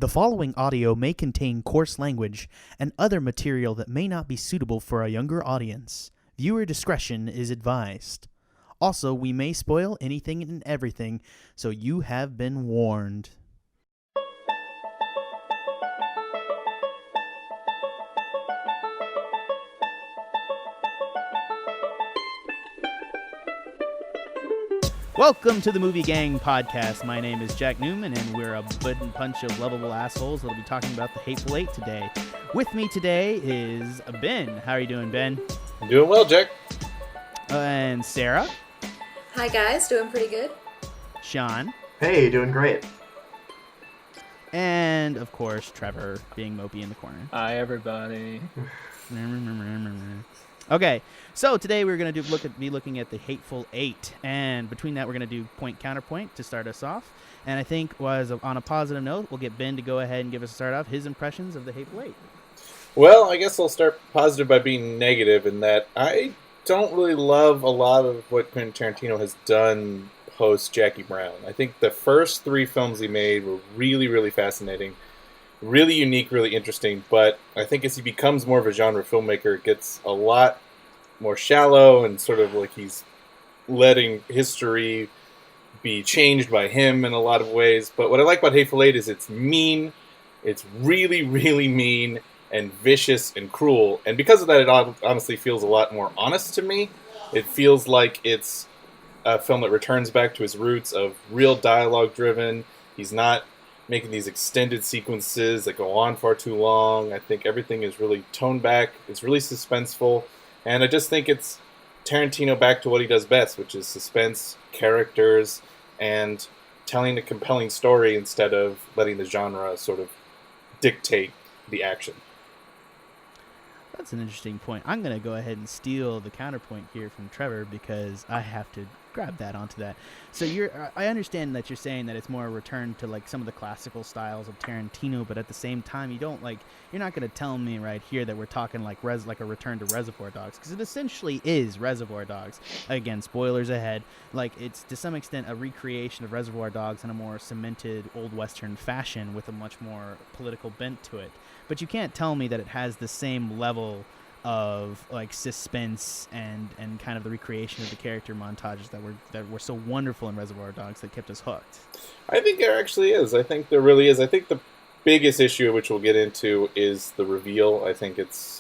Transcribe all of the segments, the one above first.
The following audio may contain coarse language and other material that may not be suitable for a younger audience. Viewer discretion is advised. Also, we may spoil anything and everything, so you have been warned. Welcome to the Movie Gang podcast. My name is Jack Newman, and we're a bunch of lovable assholes that'll be talking about the Hateful Eight today. With me today is Ben. How are you doing, Ben? I'm doing well, Jack. And Sarah. Hi, guys. Doing pretty good. Sean. Hey, doing great. And, of course, Trevor being mopey in the corner. Hi, everybody. Okay, so today we're going to be looking at the Hateful Eight, and between that we're going to do point counterpoint to start us off. And I think on a positive note, we'll get Ben to go ahead and give us a start off his impressions of the Hateful Eight. Well, I guess I'll start positive by being negative in that I don't really love a lot of what Quentin Tarantino has done post Jackie Brown. I think the first three films he made were really, really fascinating, really unique, really interesting, but I think as he becomes more of a genre filmmaker, it gets a lot more shallow and sort of like he's letting history be changed by him in a lot of ways. But what I like about Hateful Eight is it's mean, it's really, really mean and vicious and cruel, and because of that, it honestly feels a lot more honest to me. It feels like it's a film that returns back to his roots of real dialogue-driven. He's not making these extended sequences that go on far too long. I think everything is really toned back. It's really suspenseful. And I just think it's Tarantino back to what he does best, which is suspense, characters, and telling a compelling story instead of letting the genre sort of dictate the action. That's an interesting point. I'm going to go ahead and steal the counterpoint here from Trevor because I have to grab that onto that. So I understand that you're saying that it's more a return to like some of the classical styles of Tarantino, but at the same time, you're not going to tell me right here that we're talking like a return to Reservoir Dogs, because it essentially is Reservoir Dogs. Again, spoilers ahead. Like, it's to some extent a recreation of Reservoir Dogs in a more cemented old Western fashion with a much more political bent to it. But you can't tell me that it has the same level of like suspense and kind of the recreation of the character montages that were so wonderful in Reservoir Dogs that kept us hooked. I think there actually is. I think there really is. I think the biggest issue, which we'll get into, is the reveal. I think it's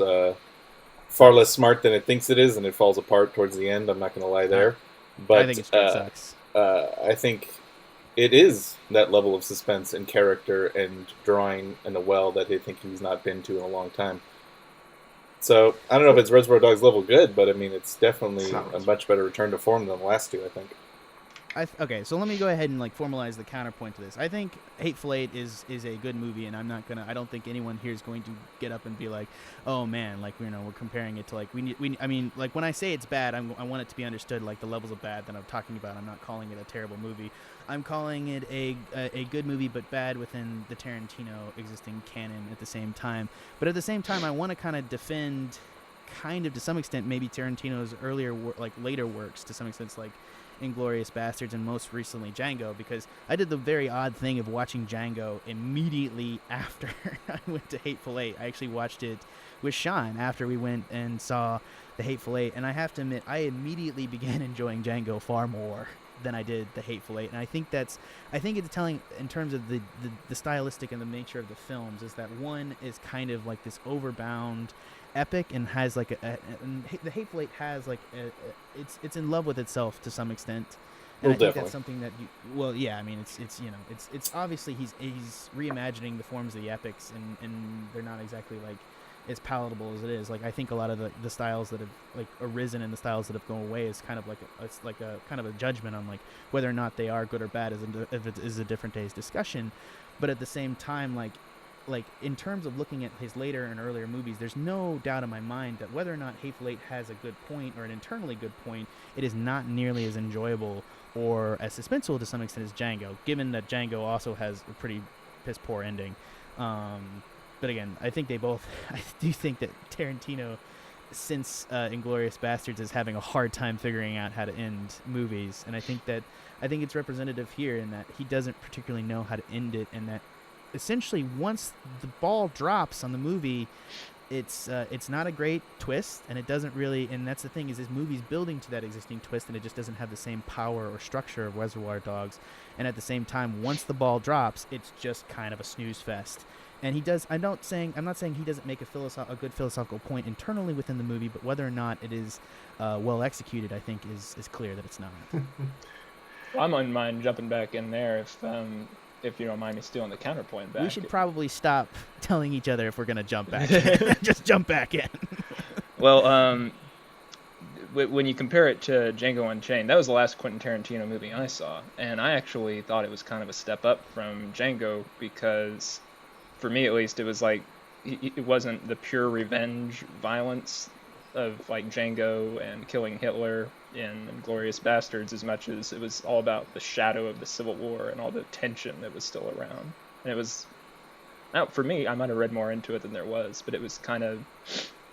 far less smart than it thinks it is, and it falls apart towards the end. I'm not going to lie there. But I think it straight sucks. I think it is that level of suspense and character and drawing in a well that they think he's not been to in a long time. So, I don't know if it's Reservoir Dogs level good, but I mean, it's definitely a much better return to form than the last two, I think. Okay, so let me go ahead and like formalize the counterpoint to this. I think Hateful Eight is a good movie, and I don't think anyone here is going to get up and be like, oh man, like, we're comparing it to like, I mean, like when I say it's bad, I want it to be understood like the levels of bad that I'm talking about. I'm not calling it a terrible movie. I'm calling it a good movie, but bad within the Tarantino existing canon at the same time. But at the same time, I want to kind of defend, kind of to some extent, maybe Tarantino's later works to some extent, like Inglourious Bastards and most recently Django, because I did the very odd thing of watching Django immediately after I went to Hateful Eight. I actually watched it with Sean after we went and saw the Hateful Eight, and I have to admit, I immediately began enjoying Django far more than I did the Hateful Eight. And I think it's telling in terms of the stylistic and the nature of the films, is that one is kind of like this overbound epic and has like and the Hateful Eight has like it's in love with itself to some extent, and I think that's something that it's obviously he's reimagining the forms of the epics, and they're not exactly like as palatable as it is. Like, I think a lot of the styles that have like arisen and the styles that have gone away is kind of like it's like a kind of a judgment on like whether or not they are good or bad if it is a different day's discussion. But at the same time, like in terms of looking at his later and earlier movies, there's no doubt in my mind that whether or not Hateful Eight has a good point or an internally good point, it is not nearly as enjoyable or as suspenseful to some extent as Django, given that Django also has a pretty piss poor ending. But again, I think I do think that Tarantino, since Inglourious Bastards, is having a hard time figuring out how to end movies, and I think it's representative here in that he doesn't particularly know how to end it, and that essentially once the ball drops on the movie, it's not a great twist, and it doesn't really. And that's the thing, is this movie's building to that existing twist, and it just doesn't have the same power or structure of Reservoir Dogs. And at the same time, once the ball drops, it's just kind of a snooze fest. And he does. I'm not saying he doesn't make a good philosophical point internally within the movie, but whether or not it is well executed, I think is clear that it's not. Well, I wouldn't mind jumping back in there if you don't mind me stealing the counterpoint back. We should probably stop telling each other if we're gonna jump back in. Just jump back in. Well, when you compare it to Django Unchained, that was the last Quentin Tarantino movie I saw, and I actually thought it was kind of a step up from Django because, for me at least, it was like it wasn't the pure revenge violence of like Django and killing Hitler in Inglourious Bastards as much as it was all about the shadow of the Civil War and all the tension that was still around. And it was, for me, I might have read more into it than there was, but it was kind of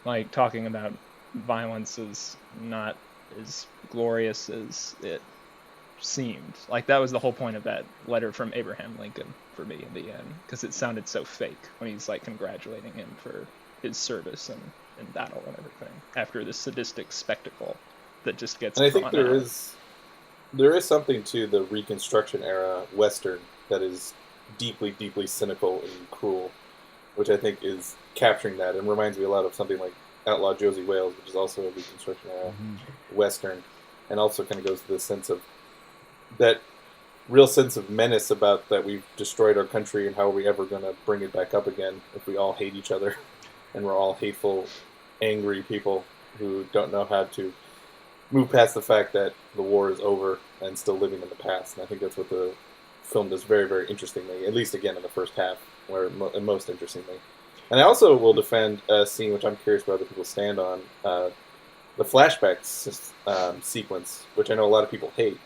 like talking about violence is not as glorious as it seemed. Like that was the whole point of that letter from Abraham Lincoln for me in the end, because it sounded so fake when he's like congratulating him for his service and in battle and everything after this sadistic spectacle that just gets. And I think there is something to the Reconstruction era Western that is deeply, deeply cynical and cruel, which I think is capturing that and reminds me a lot of something like Outlaw Josie Wales, which is also a Reconstruction era Western, and also kind of goes to the sense of that real sense of menace about that we've destroyed our country and how are we ever going to bring it back up again if we all hate each other and we're all hateful, angry people who don't know how to move past the fact that the war is over and still living in the past. And I think that's what the film does very, very interestingly, at least again in the first half, where most interestingly. And I also will defend a scene which I'm curious where other people stand on, the flashback sequence, which I know a lot of people hate.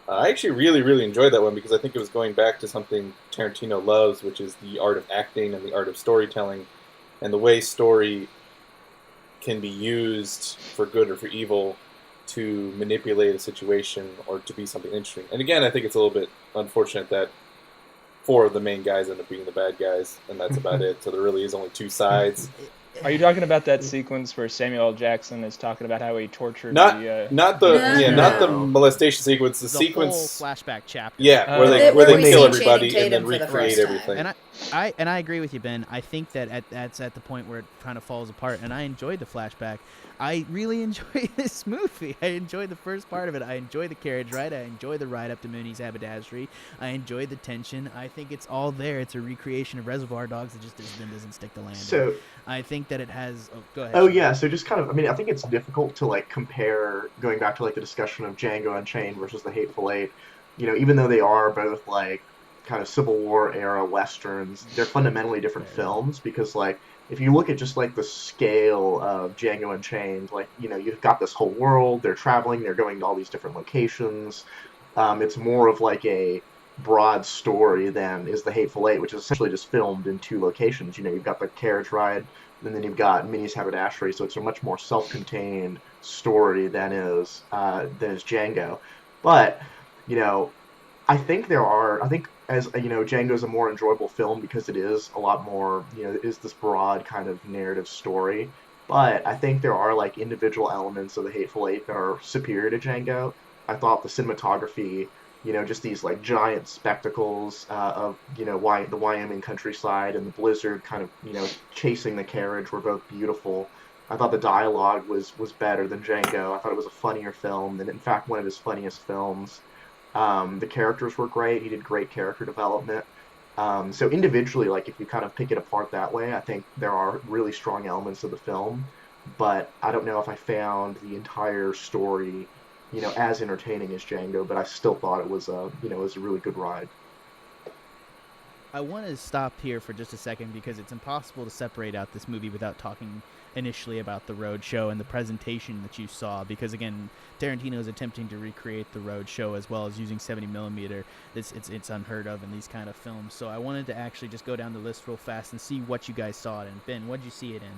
I actually really, really enjoyed that one because I think it was going back to something Tarantino loves, which is the art of acting and the art of storytelling, and the way story can be used for good or for evil to manipulate a situation or to be something interesting. And again, I think it's a little bit unfortunate that 4 of the main guys end up being the bad guys, and that's about it. So there really is only 2 sides. Are you talking about that sequence where Samuel L. Jackson is talking about how he tortured not the molestation sequence, the sequence whole flashback chapter. Yeah, where they kill everybody and then recreate everything. And I agree with you, Ben. I think that that's at the point where it kind of falls apart, and I enjoyed the flashback. I really enjoy this movie. I enjoyed the first part of it. I enjoy the carriage ride. I enjoy the ride up to Mooney's haberdashery. I enjoy the tension. I think it's all there. It's a recreation of Reservoir Dogs that just doesn't stick the landing. So I think that it has. Oh, go ahead. Oh yeah. So just kind of. I mean, I think it's difficult to like compare going back to like the discussion of Django Unchained versus the Hateful Eight. You know, even though they are both like kind of Civil War era westerns, they're fundamentally different films because like. If you look at just like the scale of Django Unchained, like, you know, you've got this whole world, they're traveling, they're going to all these different locations. It's more of like a broad story than is the Hateful Eight, which is essentially just filmed in 2 locations. You know, you've got the carriage ride, and then you've got Minnie's haberdashery, so it's a much more self-contained story than is Django. But, you know, I think as you know, Django's a more enjoyable film because it is a lot more, you know, it is this broad kind of narrative story. But I think there are like individual elements of the Hateful Eight that are superior to Django. I thought the cinematography, you know, just these like giant spectacles of, you know, the Wyoming countryside and the blizzard kind of, you know, chasing the carriage were both beautiful. I thought the dialogue was better than Django. I thought it was a funnier film than, in fact, one of his funniest films. The characters were great. He did great character development. So individually, like if you kind of pick it apart that way, I think there are really strong elements of the film. But I don't know if I found the entire story, you know, as entertaining as Django. But I still thought it was a really good ride. I want to stop here for just a second because it's impossible to separate out this movie without talking initially about the road show and the presentation that you saw, because again, Tarantino is attempting to recreate the road show as well as using 70mm. It's unheard of in these kind of films. So I wanted to actually just go down the list real fast and see what you guys saw it in. Ben, what did you see it in?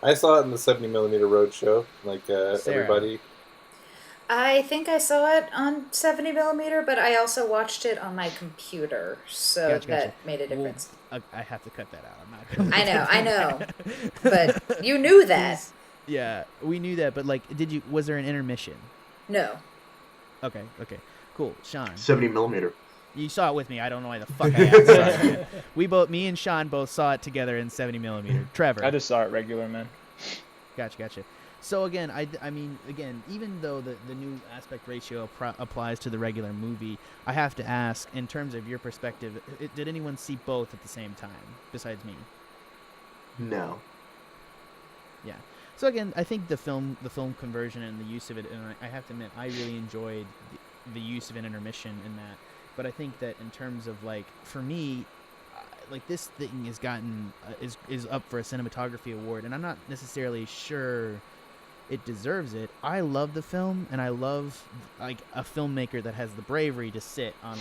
I saw it in the 70mm road show, like everybody. I think I saw it on 70 millimeter, but I also watched it on my computer, so Gotcha. that made a difference. I have to cut that out. I'm not gonna. I know, but you knew that. Yeah, we knew that, but like, was there an intermission? No. Okay, cool. Sean, 70 millimeter. you saw it with me. I don't know why the fuck I asked. Sorry. Me and Sean both saw it together in 70 millimeter. Trevor. I just saw it regular, man. Gotcha. So again, I mean, even though the new aspect ratio applies to the regular movie, I have to ask, in terms of your perspective, did anyone see both at the same time besides me? No. Yeah. So again, I think the film conversion and the use of it, and I have to admit, I really enjoyed the use of an intermission in that. But I think that in terms of, like, for me, like, this thing has gotten is up for a cinematography award, and I'm not necessarily sure it deserves it. I love the film, and I love, like, a filmmaker that has the bravery to sit on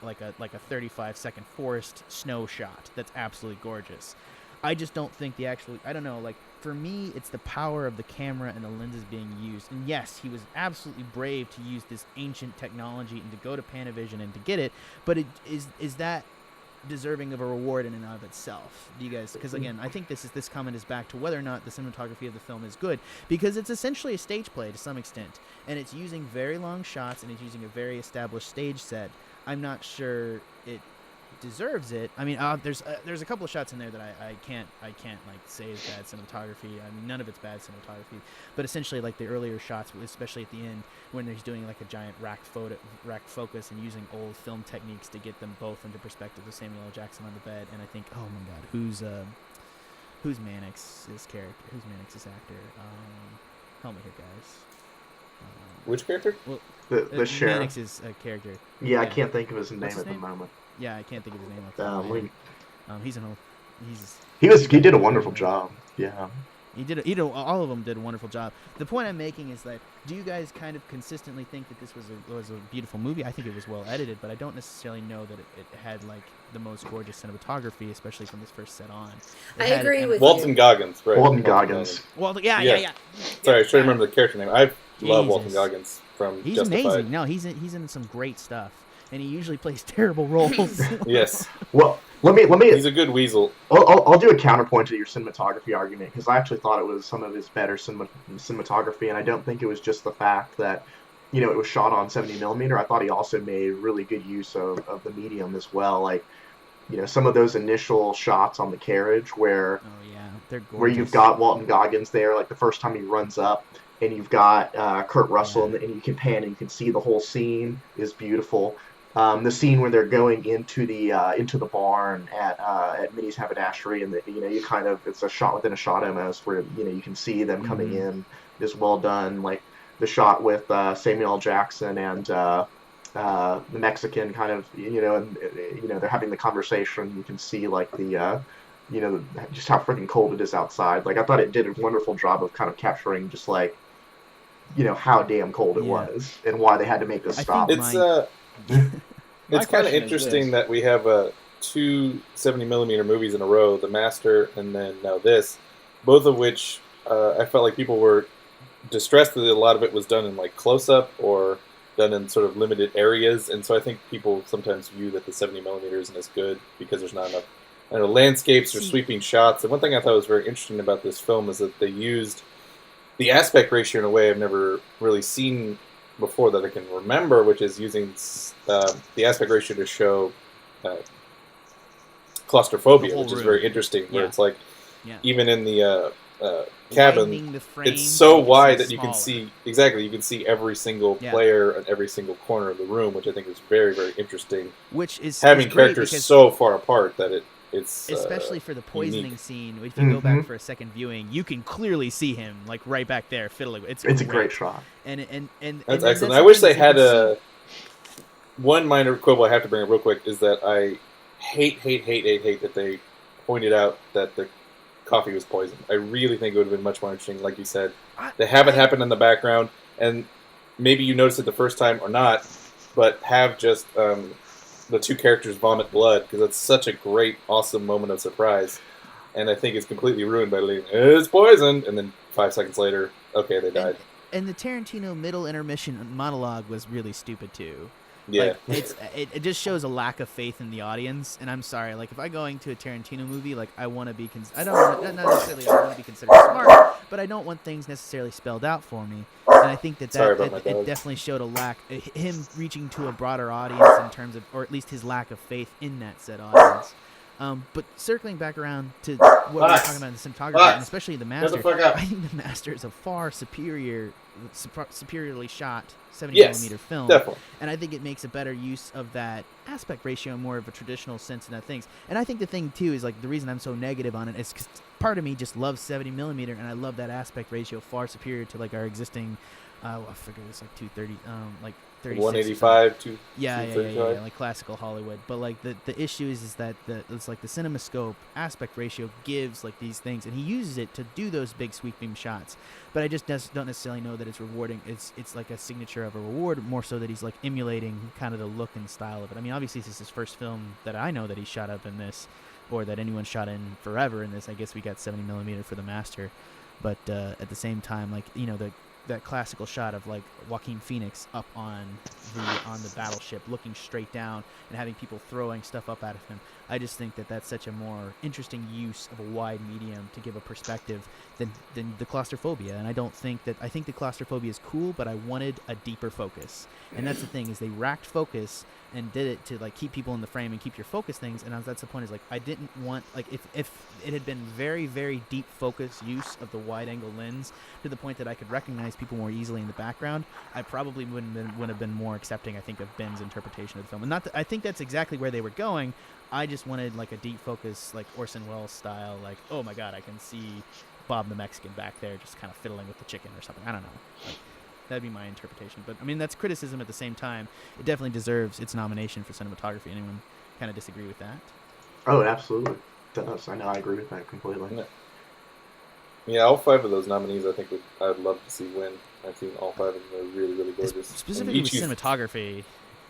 like a 35-second forest snow shot that's absolutely gorgeous. I just don't think I don't know, like, for me, it's the power of the camera and the lenses being used. And yes, he was absolutely brave to use this ancient technology and to go to Panavision and to get it, but is that deserving of a reward in and of itself? Do you guys? Because again, I think this comment is back to whether or not the cinematography of the film is good, because it's essentially a stage play to some extent, and it's using very long shots and it's using a very established stage set. I'm not sure it deserves it. I mean, there's a couple of shots in there that I can't like say is bad cinematography. I mean, none of it's bad cinematography, but essentially, like, the earlier shots, especially at the end when he's doing like a giant rack focus and using old film techniques to get them both into perspective with Samuel L. Jackson on the bed, and I think, oh my god, who's Mannix's character? Who's Mannix's actor? Help me here, guys. Which character? Well, The sheriff. Mannix's character. Yeah, I can't think of his name What's his at the name? moment. Yeah, I can't think of his name off the top of my head. He did a wonderful job. Yeah. All of them did a wonderful job. The point I'm making is that, do you guys kind of consistently think that this was a beautiful movie? I think it was well edited, but I don't necessarily know that it had, like, the most gorgeous cinematography, especially from this first set on. I agree with Walton Goggins, right? Walton Goggins. Well, yeah. Sorry, I should remember the character name. I love Walton Jesus. Goggins from He's Justified. amazing. No, he's in some great stuff, and he usually plays terrible roles. Yes. Well, let me. He's a good weasel. I'll do a counterpoint to your cinematography argument, because I actually thought it was some of his better cinematography, and I don't think it was just the fact that, you know, it was shot on 70 millimeter. I thought he also made really good use of the medium as well. Like, you know, some of those initial shots on the carriage where they're gorgeous. where you've got Walton Goggins there, like the first time he runs up, and you've got Kurt Russell, and you can pan and you can see the whole scene is beautiful. The scene where they're going into the barn at Minnie's haberdashery, and it's a shot within a shot almost, where, you know, you can see them coming in, is well done. Like the shot with Samuel L. Jackson and the Mexican, kind of, you know, and you know, they're having the conversation. You can see, like, the you know, just how freaking cold it is outside. Like, I thought it did a wonderful job of kind of capturing just, like, you know, how damn cold it was and why they had to make this stop. It's kind of interesting that we have two 70 millimeter movies in a row, The Master and then now this, both of which I felt like people were distressed that a lot of it was done in, like, close up or done in sort of limited areas, and so I think people sometimes view that the 70 millimeter isn't as good because there's not enough, I don't know, landscapes or sweeping shots. And one thing I thought was very interesting about this film is that they used the aspect ratio in a way I've never really seen before that I can remember, which is using the aspect ratio to show claustrophobia, which is very interesting, where it's like, even in the cabin, it's so wide that you can see, you can see every single player at every single corner of the room, which I think is very, very interesting. Which is having characters so far apart that it's especially for the poisoning unique scene. If you go back for a second viewing, you can clearly see him, like, right back there fiddling. It's a great shot, and that's excellent. I wish they had one minor quibble I have to bring up real quick is that I hate that they pointed out that the coffee was poisoned. I really think it would have been much more interesting, like you said, to have it happen in the background, and maybe you notice it the first time or not, but have just the two characters vomit blood, because it's such a great, awesome moment of surprise, and I think it's completely ruined by leaving, it's poisoned, and then 5 seconds later, okay, they died. And the Tarantino middle intermission monologue was really stupid too. Yeah. Like it just shows a lack of faith in the audience. And I'm sorry, like if I go into a Tarantino movie, like I want to be, I don't wanna, not necessarily I want to be considered smart, but I don't want things necessarily spelled out for me. And I think that Sorry about my it dog. definitely showed a lack, him reaching to a broader audience in terms of, or at least his lack of faith in that said audience. But circling back around to what we were talking about in the cinematography, and especially the Shut the Master, fuck up. I think the Master is a far superiorly shot 70 Yes, millimeter film, definitely. and I think it makes a better use of that aspect ratio in more of a traditional sense in that things. And I think the thing too is like the reason I'm so negative on it is because part of me just loves 70 millimeter, and I love that aspect ratio far superior to like our existing. I figure it's like 230, like 36. 185, Yeah, 235. like classical Hollywood. But like the issue is that it's like the CinemaScope aspect ratio gives like these things, and he uses it to do those big sweeping shots. But I just don't necessarily know that it's rewarding. It's like a signature of a reward, more so that he's like emulating kind of the look and style of it. I mean, obviously this is his first film that I know that he shot up in this, or that anyone shot in forever in this. I guess we got 70 millimeter for the Master, but at the same time, like that classical shot of like Joaquin Phoenix up on the battleship looking straight down and having people throwing stuff up out of him. I just think that that's such a more interesting use of a wide medium to give a perspective than the claustrophobia. And I think the claustrophobia is cool, but I wanted a deeper focus. And that's the thing, is they racked focus and did it to like keep people in the frame and keep your focus things. And that's the point, is like I didn't want, like if it had been very, very deep focus use of the wide angle lens to the point that I could recognize people more easily in the background, I probably would have been more accepting, I think, of Ben's interpretation of the film. And not that, I think that's exactly where they were going. I just wanted like a deep focus, like Orson Welles style, like, oh my god, I can see Bob the Mexican back there just kind of fiddling with the chicken or something. I don't know. Like, that'd be my interpretation. But I mean, that's criticism at the same time. It definitely deserves its nomination for cinematography. Anyone kind of disagree with that? Oh, it absolutely does. I know, I agree with that completely. Yeah, all 5 of those nominees, I think I'd love to see win. I've seen all 5 of them. They're really, really gorgeous. Specifically with cinematography.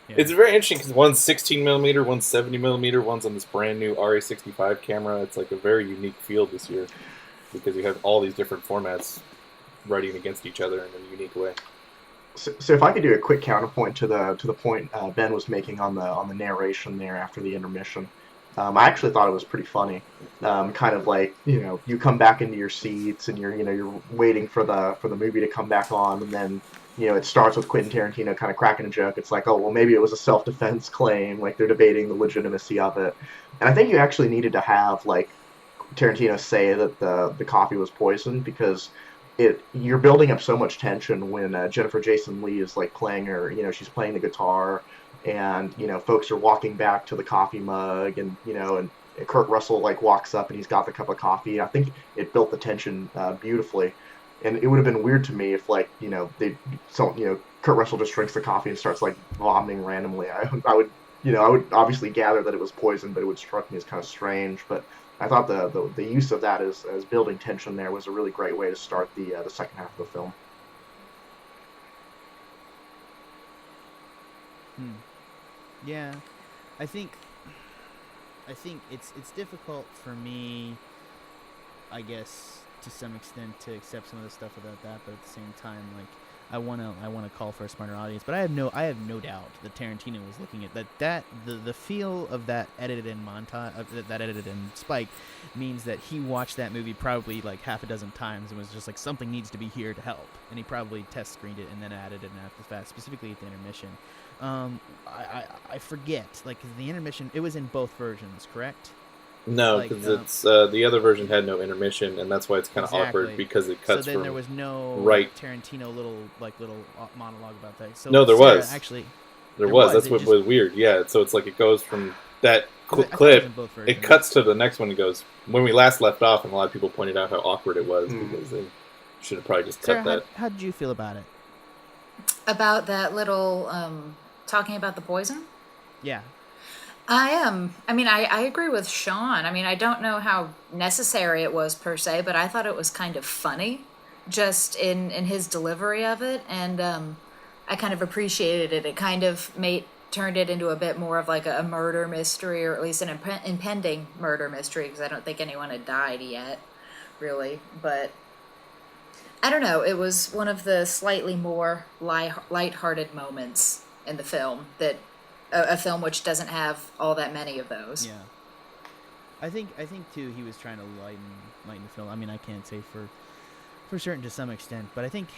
Yeah. It's very interesting because one's 16 millimeter, one's 70 millimeter, one's on this brand new RA65 camera. It's like a very unique field this year because you have all these different formats writing against each other in a unique way. So if I could do a quick counterpoint to the point Ben was making on the narration there after the intermission, I actually thought it was pretty funny. Kind of like, you come back into your seats and you're waiting for the movie to come back on, and then it starts with Quentin Tarantino kind of cracking a joke. It's like, oh well, maybe it was a self-defense claim. Like they're debating the legitimacy of it, and I think you actually needed to have like Tarantino say that the coffee was poisoned, because you're building up so much tension when Jennifer Jason Leigh is like playing her, she's playing the guitar, and folks are walking back to the coffee mug, and and Kurt Russell like walks up and he's got the cup of coffee. I think it built the tension beautifully, and it would have been weird to me if like Kurt Russell just drinks the coffee and starts like vomiting randomly. I would obviously gather that it was poison, but it would struck me as kind of strange. But I thought the use of that as building tension there was a really great way to start the second half of the film. Yeah, I think it's difficult for me, I guess, to some extent, to accept some of the stuff about that, but at the same time, like I wanna call for a smarter audience. But I have no doubt that Tarantino was looking at the feel of that edited in montage, that edited in Spike, means that he watched that movie probably like half a dozen times and was just like, something needs to be here to help, and he probably test screened it and then added it after the fact, specifically at the intermission. I forget, like, the intermission, it was in both versions, correct? No, because it's the other version had no intermission, and that's why it's kind of awkward, because it cuts. So then there was no Tarantino little monologue about that. So no, there was actually. There was. That's what was weird. Yeah, so it's like it goes from that clip, it cuts to the next one and goes, when we last left off, and a lot of people pointed out how awkward it was, because they should have probably just cut that. How did you feel about it? About that little talking about the poison? Yeah. I agree with Sean. I mean, I don't know how necessary it was per se, but I thought it was kind of funny, just in his delivery of it, and I kind of appreciated it. It kind of turned it into a bit more of like a murder mystery, or at least an impending murder mystery, because I don't think anyone had died yet, really. But I don't know. It was one of the slightly more light-hearted moments in the film that a film which doesn't have all that many of those. Yeah. I think too he was trying to lighten the film. I mean, I can't say for certain to some extent, but I think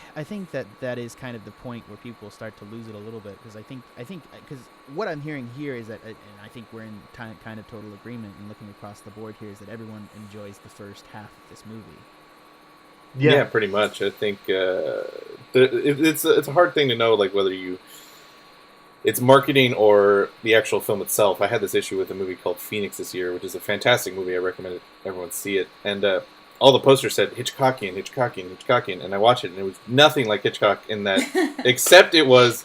that is kind of the point where people start to lose it a little bit, because I think because what I'm hearing here is that, and I think we're in kind of total agreement and looking across the board here, is that everyone enjoys the first half of this movie. Yeah, pretty much. I think it's a hard thing to know, like whether it's marketing or the actual film itself. I had this issue with a movie called Phoenix this year, which is a fantastic movie. I recommend everyone see it. And all the posters said Hitchcockian, and I watched it, and it was nothing like Hitchcock in that, except it was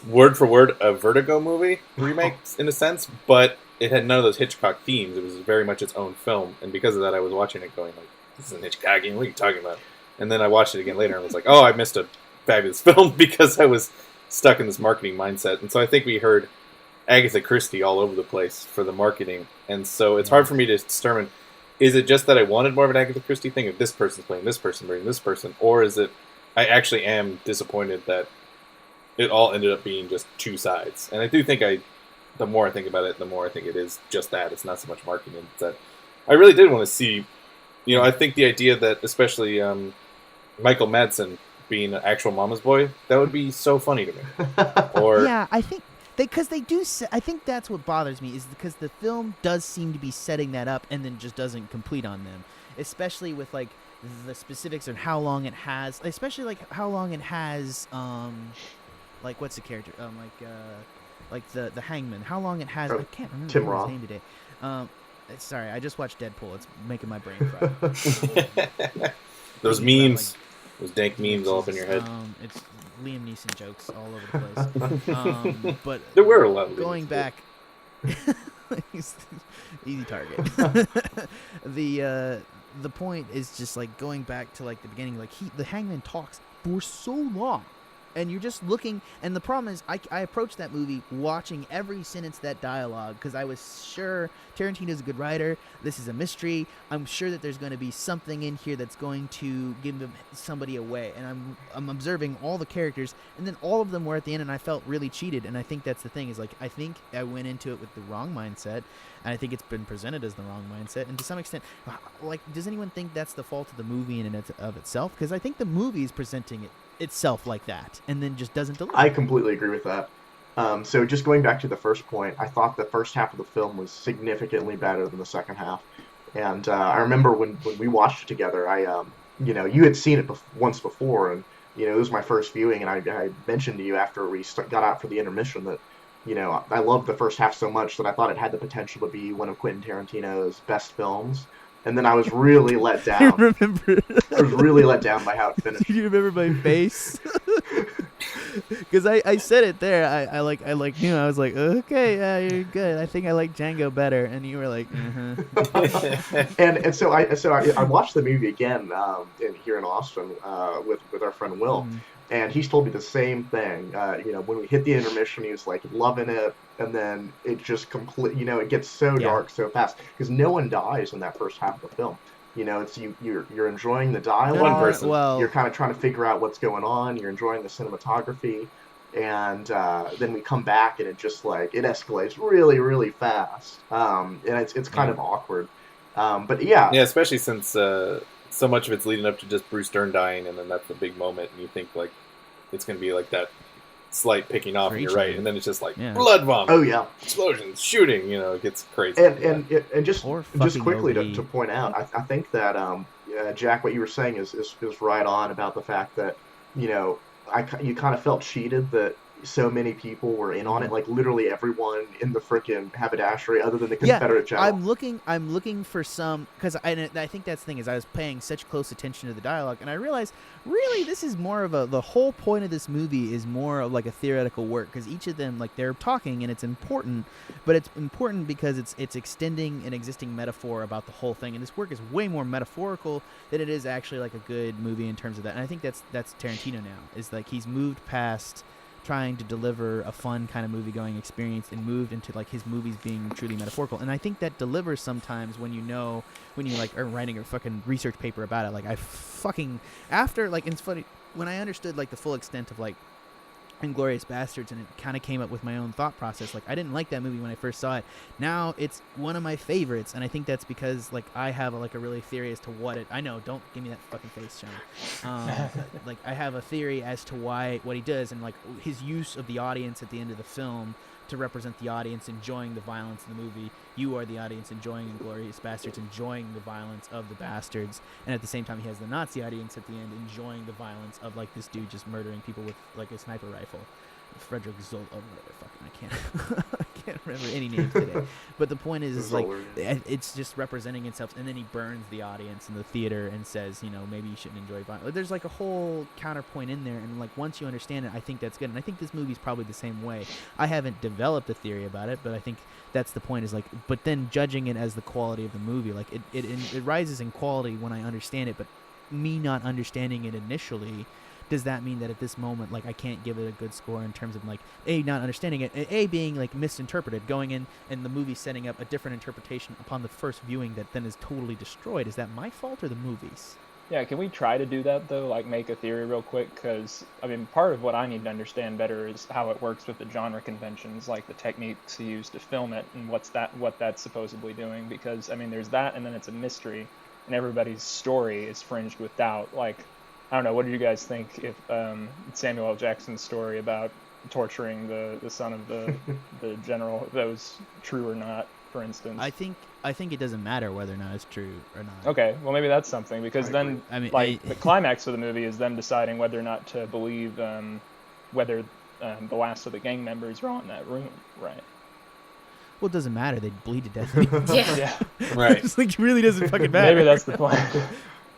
word for word a Vertigo movie remake in a sense, but it had none of those Hitchcock themes. It was very much its own film, and because of that, I was watching it going like, "This isn't Hitchcockian. What are you talking about?" And then I watched it again later, and I was like, "Oh, I missed a fabulous film," because I was stuck in this marketing mindset. And so I think we heard Agatha Christie all over the place for the marketing, and so it's hard for me to determine, is it just that I wanted more of an Agatha Christie thing, if this person's playing this person, bringing this person, or is it I actually am disappointed that it all ended up being just two sides? And I do think the more I think about it, the more I think it is just that. It's not so much marketing. It's that I really did want to see, I think the idea that especially Michael Madsen being an actual mama's boy, that would be so funny to me. Or yeah, I think because they do. I think that's what bothers me, is because the film does seem to be setting that up and then just doesn't complete on them, especially with like the specifics of how long it has, especially like how long it has. Like what's the character? Like the hangman. How long it has? I can't remember Tim his Roth. name today. Sorry, I just watched Deadpool. It's making my brain fry. those memes. Those dank memes all up in your head. It's Liam Neeson jokes all over the place. But there were a lot of going Liam back, easy target. The point is just like going back to like the beginning. Like the hangman talks for so long, and you're just looking. And the problem is, I approached that movie watching every sentence of that dialogue, because I was sure Tarantino's a good writer. This is a mystery. I'm sure that there's going to be something in here that's going to give somebody away. And I'm observing all the characters, and then all of them were at the end, and I felt really cheated. And I think that's the thing, is like I think I went into it with the wrong mindset, and I think it's been presented as the wrong mindset. And to some extent, like, does anyone think that's the fault of the movie in and of itself? Because I think the movie is presenting itself like that, and then just doesn't deliver. I completely agree with that. So just going back to the first point, I thought the first half of the film was significantly better than the second half. And I remember when we watched it together, you had seen it once before, and it was my first viewing, and I mentioned to you after we got out for the intermission that I loved the first half so much that I thought it had the potential to be one of Quentin Tarantino's best films. And then I was really let down. I remember. I was really let down by how it finished. Do you remember my face? Because I said it there. I knew. I was like, okay, yeah, you're good. I think I like Django better, and you were like, and so I watched the movie again here in Austin with our friend Will, and he's told me the same thing. When we hit the intermission, he was like loving it, and then it just it gets so dark so fast, because no one dies in that first half of the film. It's you're enjoying the dialogue. One person. Well, You're kind of trying to figure out what's going on. You're enjoying the cinematography, and then we come back, and it just like it escalates really, really fast. And it's kind of awkward. But yeah, especially since so much of it's leading up to just Bruce Dern dying, and then that's the big moment, and you think like it's going to be like that slight picking off, and you're right, and then it's just like blood vomit. Oh yeah, explosions, shooting. It gets crazy. And just quickly to point out, I think that Jack, what you were saying is right on about the fact that you kind of felt cheated that so many people were in on it, like literally everyone in the frickin' haberdashery other than the Confederate general. I'm looking for some, because I think that's the thing, is I was paying such close attention to the dialogue, and I realized really this is more of the whole point of this movie is more of like a theoretical work, because each of them, like, they're talking and it's important, but it's important because it's extending an existing metaphor about the whole thing, and this work is way more metaphorical than it is actually like a good movie in terms of that. And I think that's Tarantino now, is like he's moved past trying to deliver a fun kind of movie going experience and moved into like his movies being truly metaphorical. And I think that delivers sometimes when you like are writing a fucking research paper about it. Like I fucking after like it's funny when I understood like the full extent of like Inglourious Bastards, and it kind of came up with my own thought process. Like I didn't like that movie when I first saw it. Now it's one of my favorites, and I think that's because like I have a really theory as to what it. I know, don't give me that fucking face, Sean. Like I have a theory as to what he does, and like his use of the audience at the end of the film to represent the audience enjoying the violence in the movie. You are the audience enjoying Inglourious Bastards, enjoying the violence of the bastards, and at the same time he has the Nazi audience at the end enjoying the violence of like this dude just murdering people with like a sniper rifle. Frederick Zoll, oh whatever, fucking I can't remember any names today. But the point is like it's just representing itself, and then he burns the audience in the theater and says, you know, maybe you shouldn't enjoy violence. Like, there's like a whole counterpoint in there, and like once you understand it, I think that's good. And I think this movie's probably the same way. I haven't developed a theory about it, but I think that's the point. Is like, but then judging it as the quality of the movie, like it rises in quality when I understand it. But me not understanding it initially, does that mean that at this moment, like, I can't give it a good score in terms of, like, A, not understanding it, A, being, like, misinterpreted, going in and the movie setting up a different interpretation upon the first viewing that then is totally destroyed? Is that my fault or the movie's? Yeah, can we try to do that, though? Like, make a theory real quick? Because, I mean, part of what I need to understand better is how it works with the genre conventions, like the techniques used to film it and what that's supposedly doing. Because, I mean, there's that, and then it's a mystery, and everybody's story is fringed with doubt. Like, I don't know, what do you guys think if Samuel L. Jackson's story about torturing the son of the general, if that was true or not, for instance? I think it doesn't matter whether or not it's true or not. Okay, well maybe that's something, because then the climax of the movie is them deciding whether or not to believe whether the last of the gang members are on that room, right? Well, it doesn't matter. They bleed to death. Yeah. Right. It's like, it really doesn't fucking matter. Maybe that's the point.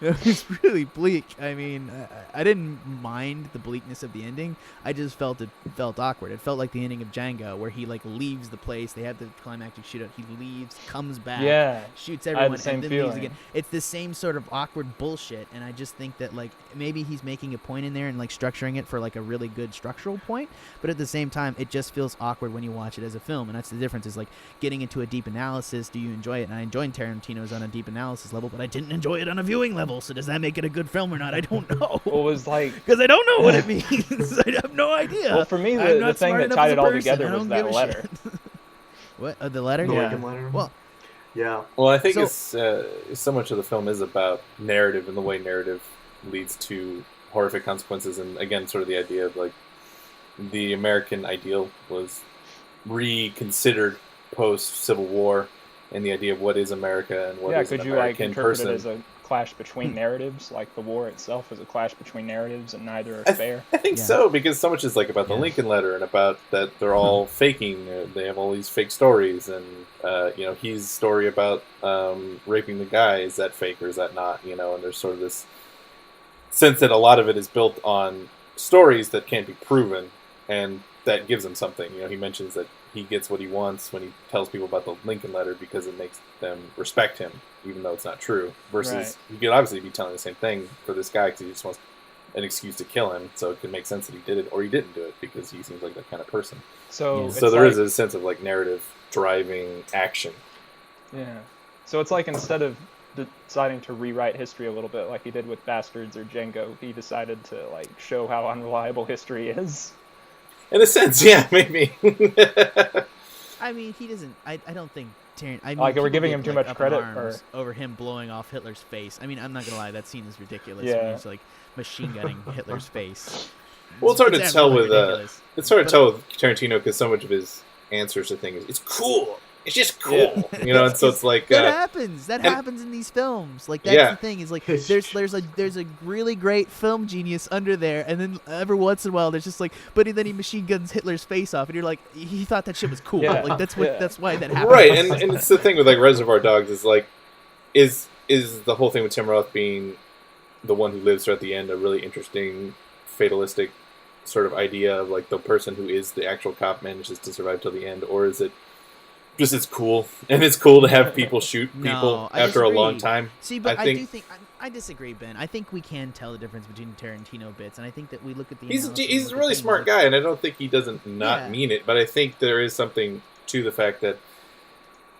It's really bleak. I mean, I didn't mind the bleakness of the ending. I just felt awkward. It felt like the ending of Django, where he like leaves the place. They have the climactic shootout. He leaves, comes back, shoots everyone, and then leaves again. It's the same sort of awkward bullshit. And I just think that like maybe he's making a point in there and like structuring it for like a really good structural point. But at the same time, it just feels awkward when you watch it as a film. And that's the difference. Is like getting into a deep analysis. Do you enjoy it? And I enjoyed Tarantino's on a deep analysis level, but I didn't enjoy it on a viewing level. So does that make it a good film or not? I don't know. Well, it was like, because I don't know what it means. I have no idea. Well, for me, the thing that tied it all together was that letter. What? The letter? The Yeah. Lincoln letter? Well, yeah. Well, I think it's so much of the film is about narrative and the way narrative leads to horrific consequences. And again, sort of the idea of like the American ideal was reconsidered post-Civil War, and the idea of what is America and what is an American person. It as a clash between narratives, like the war itself is a clash between narratives, and neither are fair? I think so, because so much is like about the Lincoln letter and about that they're all faking. They have all these fake stories, and his story about raping the guy, is that fake or is that not? And there's sort of this sense that a lot of it is built on stories that can't be proven, and that gives him something. He mentions that he gets what he wants when he tells people about the Lincoln letter because it makes them respect him, even though it's not true. Versus, he could obviously be telling the same thing for this guy because he just wants an excuse to kill him, so it could make sense that he did it, or he didn't do it because he seems like that kind of person. So there is a sense of like narrative driving action. Yeah. So it's like instead of deciding to rewrite history a little bit like he did with Bastards or Django, he decided to like show how unreliable history is. In a sense, yeah, maybe. I mean, he doesn't. I don't think. Like, we're giving him too much credit over him blowing off Hitler's face. I mean, I'm not gonna lie, that scene is ridiculous. Yeah. When he's like machine gunning Hitler's face. Well, it's hard to tell with Tarantino because so much of his answers to things, it's cool. It's just cool, and so it's like that happens. That happens in these films. Like that's the thing is like there's a really great film genius under there, and then every once in a while there's just like, but then he machine guns Hitler's face off, and you're like, he thought that shit was cool. Yeah. Like that's why that happened. Right, and it's the thing with like Reservoir Dogs is like, is the whole thing with Tim Roth being the one who lives throughout the end a really interesting fatalistic sort of idea of like the person who is the actual cop manages to survive till the end, or is it Just it's cool, and it's cool to have people shoot people No, I after a long disagree. time. See, but I I do think think I disagree, Ben. I think we can tell the difference between Tarantino bits, and I think that we look at the he's analysis and a look at really things smart like- guy, and I don't think he doesn't not Yeah. mean it. But I think there is something to the fact that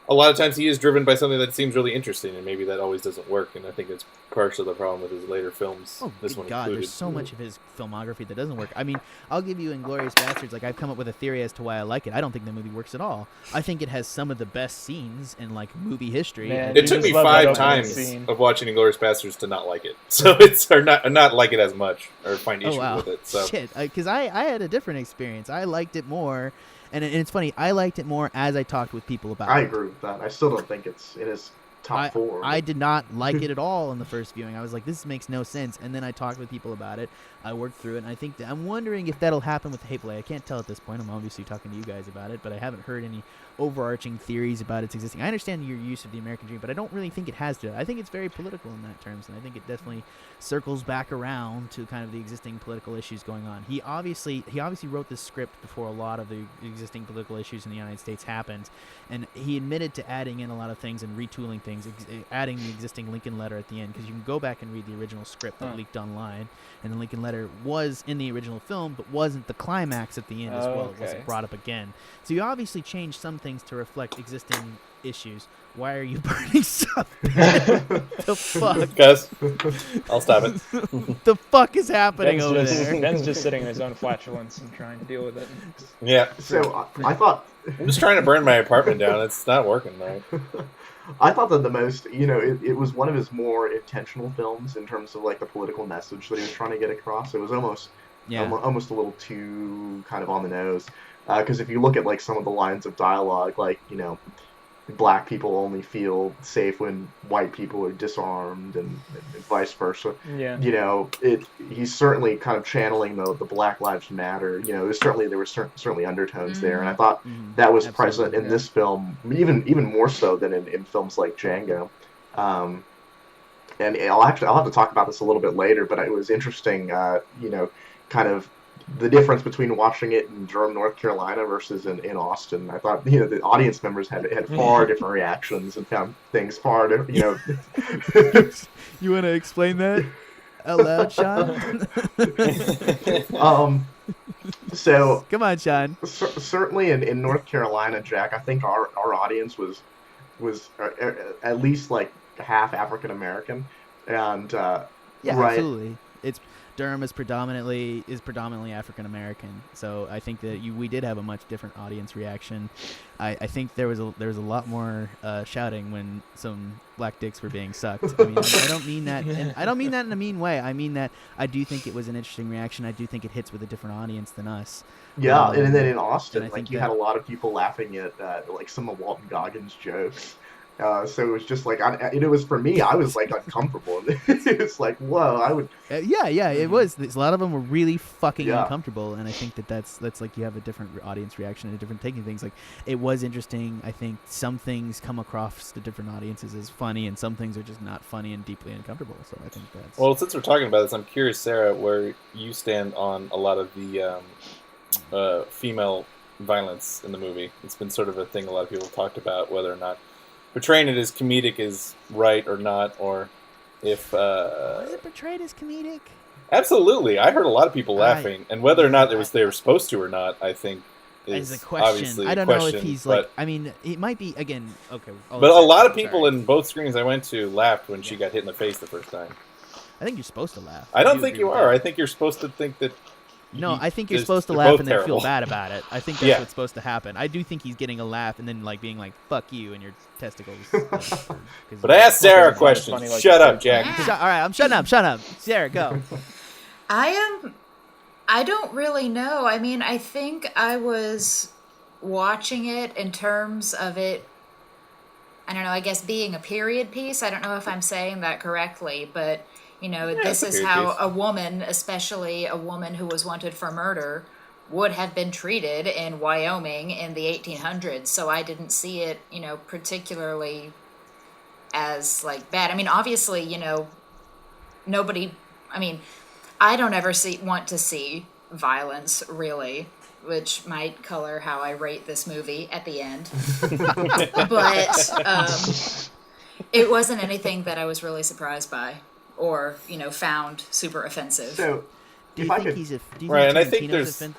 a lot of times he is driven by something that seems really interesting, and maybe that always doesn't work. And I think it's partially the problem with his later films. Oh, this good one God, included. there's so much of his filmography that doesn't work. I mean, I'll give you Inglourious Bastards. Like, I've come up with a theory as to why I like it. I don't think the movie works at all. I think it has some of the best scenes in, like, movie history. Man, and It You took just me love that 5 opening times scene. of watching *Inglourious Bastards* to not like it. So it's or not like it as much or find Oh, issues wow. with it. So Shit, because I had a different experience. I liked it more, and it's funny, I liked it more as I talked with people about I it. agree with that. I still don't think it's in his top 4. I did not like it at all in the first viewing. I was like, this makes no sense. And then I talked with people about it. I worked through it, and I think I'm wondering if that'll happen with Hateful Eight. I can't tell at this point. I'm obviously talking to you guys about it, but I haven't heard any overarching theories about its existing. I understand your use of the American dream, but I don't really think it has to. I think it's very political in that terms, and I think it definitely circles back around to kind of the existing political issues going on. He obviously wrote this script before a lot of the existing political issues in the United States happened, and he admitted to adding in a lot of things and retooling things, adding the existing Lincoln letter at the end, because you can go back and read the original script that leaked online, and the Lincoln letter was in the original film, but wasn't the climax at the end as well. It wasn't Okay. brought up again. So you obviously changed some things to reflect existing issues. Why are you burning stuff? The fuck? Guys, I'll stop it. The fuck is happening Ben's over just, there? Ben's just sitting in his own flatulence and trying to deal with it. Yeah, So I thought I'm just trying to burn my apartment down. It's not working, right? I thought that the most, it was one of his more intentional films in terms of like the political message that he was trying to get across. It was almost almost a little too kind of on the nose, because if you look at like some of the lines of dialogue, like black people only feel safe when white people are disarmed, and vice versa. Yeah. He's certainly kind of channeling the Black Lives Matter. There were certainly undertones there, and I thought that was present in this film, even more so than in films like Django. And I'll have to talk about this a little bit later, but it was interesting, kind of the difference between watching it in Durham, North Carolina versus in Austin. I thought, the audience members had far different reactions and found things far different, You want to explain that out loud, Sean? So Come on, Sean. certainly in North Carolina, Jack, I think our audience was at least like half African American, and Yeah, right. absolutely. Durham is predominantly African American, so I think that we did have a much different audience reaction. I think there was a lot more shouting when some black dicks were being sucked. I mean, I don't mean that, and I don't mean that in a mean way. I mean that I do think it was an interesting reaction. I do think it hits with a different audience than us. Yeah, and then in Austin, and I think you that- had a lot of people laughing at like some of Walton Goggins' jokes. So it was just like, it was for me, I was like uncomfortable. It's like, whoa, I would. Yeah, it was. A lot of them were really fucking Yeah. uncomfortable, and I think that's like you have a different audience reaction and a different taking things. Like, it was interesting. I think some things come across to different audiences as funny, and some things are just not funny and deeply uncomfortable. So I think that's. Well, since we're talking about this, I'm curious, Sarah, where you stand on a lot of the female violence in the movie. It's been sort of a thing a lot of people have talked about, whether or not portraying it as comedic is right or not, or if was it portrayed as comedic? absolutely. I heard a lot of people laughing, and whether or not they were supposed to or not, I think is As a question, obviously I don't a know question, if he's but, like. I mean, it might be again. Okay, but a lot of people in both screenings I went to laughed when she got hit in the face the first time. I think you're supposed to laugh. I don't do think agree you with are. that. I think you're supposed to think that. No, I think you're they're supposed to both laugh and then terrible. feel bad about it. I think that's Yeah. what's supposed to happen. I do think he's getting a laugh and then like being like "fuck you" and your testicles. 'Cause But I asked Sarah a Well, question. funny like Shut the up, third Jack. time. All right, I'm shutting up. Shut up, Sarah. Go. I don't really know. I mean, I think I was watching it in terms of it, I don't know, I guess being a period piece. I don't know if I'm saying that correctly, but, this it's a is period how piece. a woman, especially a woman who was wanted for murder, would have been treated in Wyoming in the 1800s. So I didn't see it, particularly as, like, bad. I mean, obviously, nobody, I mean, I don't ever want to see violence, really. which might color how I rate this movie at the end. But it wasn't anything that I was really surprised by or, found super offensive. So, Do you if I think could, he's a? Do you Right, and I think think Tarantino's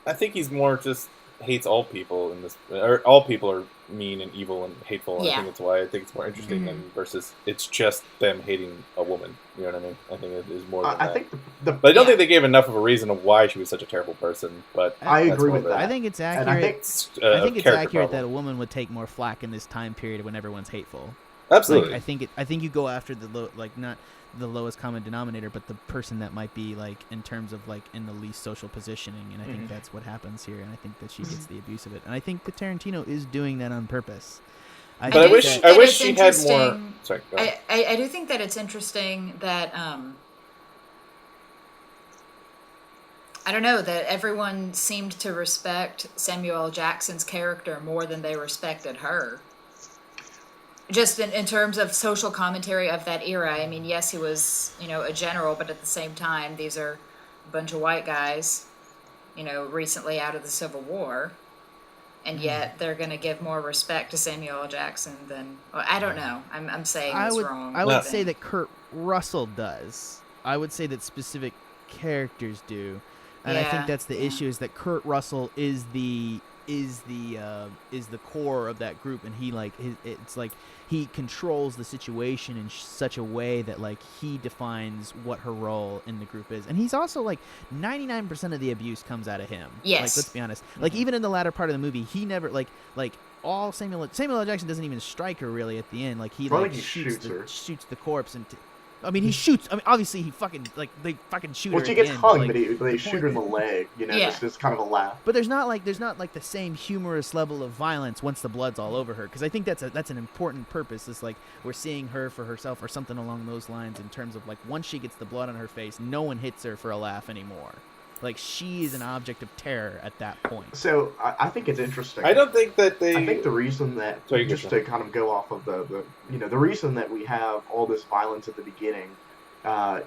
I think he's more just hates all people in this, or all people are mean and evil and hateful. Yeah. I think that's why I think it's more interesting than versus it's just them hating a woman. You know what I mean? I think it is more than I that. think But I don't think they gave enough of a reason of why she was such a terrible person. But I that's agree more with the- that. I think it's and accurate. I think I think it's character accurate that problem. a woman would take more flack in this time period when everyone's hateful. Absolutely. Like, I think you go after the not the lowest common denominator, but the person that might be like in terms of like in the least social positioning, and I think that's what happens here, and I think that she gets the abuse of it, and I think that Tarantino is doing that on purpose. But I wish she had more. Sorry, go ahead. I do think that it's interesting that I don't know, that everyone seemed to respect Samuel L. Jackson's character more than they respected her. Just in terms of social commentary of that era. I mean, yes, he was, a general, but at the same time, these are a bunch of white guys, recently out of the Civil War. And yet they're going to give more respect to Samuel L. Jackson than... Well, I don't know. I'm saying this wrong. I would say that Kurt Russell does. I would say that specific characters do. And I think that's the issue, is that Kurt Russell is the core of that group, and it's like he controls the situation in such a way that like he defines what her role in the group is, and he's also like 99% of the abuse comes out of him. Yes. Like, let's be honest. Like even in the latter part of the movie, he never like all Samuel L. Jackson doesn't even strike her really at the end. Like he shoots the corpse and. I mean, he shoots. I mean, obviously, they fucking shoot her. Well, she at gets the end, hung, but, but they shoot her in the leg. Just kind of a laugh. But there's not like the same humorous level of violence once the blood's all over her, because I think that's an important purpose. It's like we're seeing her for herself or something along those lines, in terms of like once she gets the blood on her face, no one hits her for a laugh anymore. Like she is an object of terror at that point. So I think it's interesting. I don't think that they. I think the reason that to kind of go off of the reason that we have all this violence at the beginning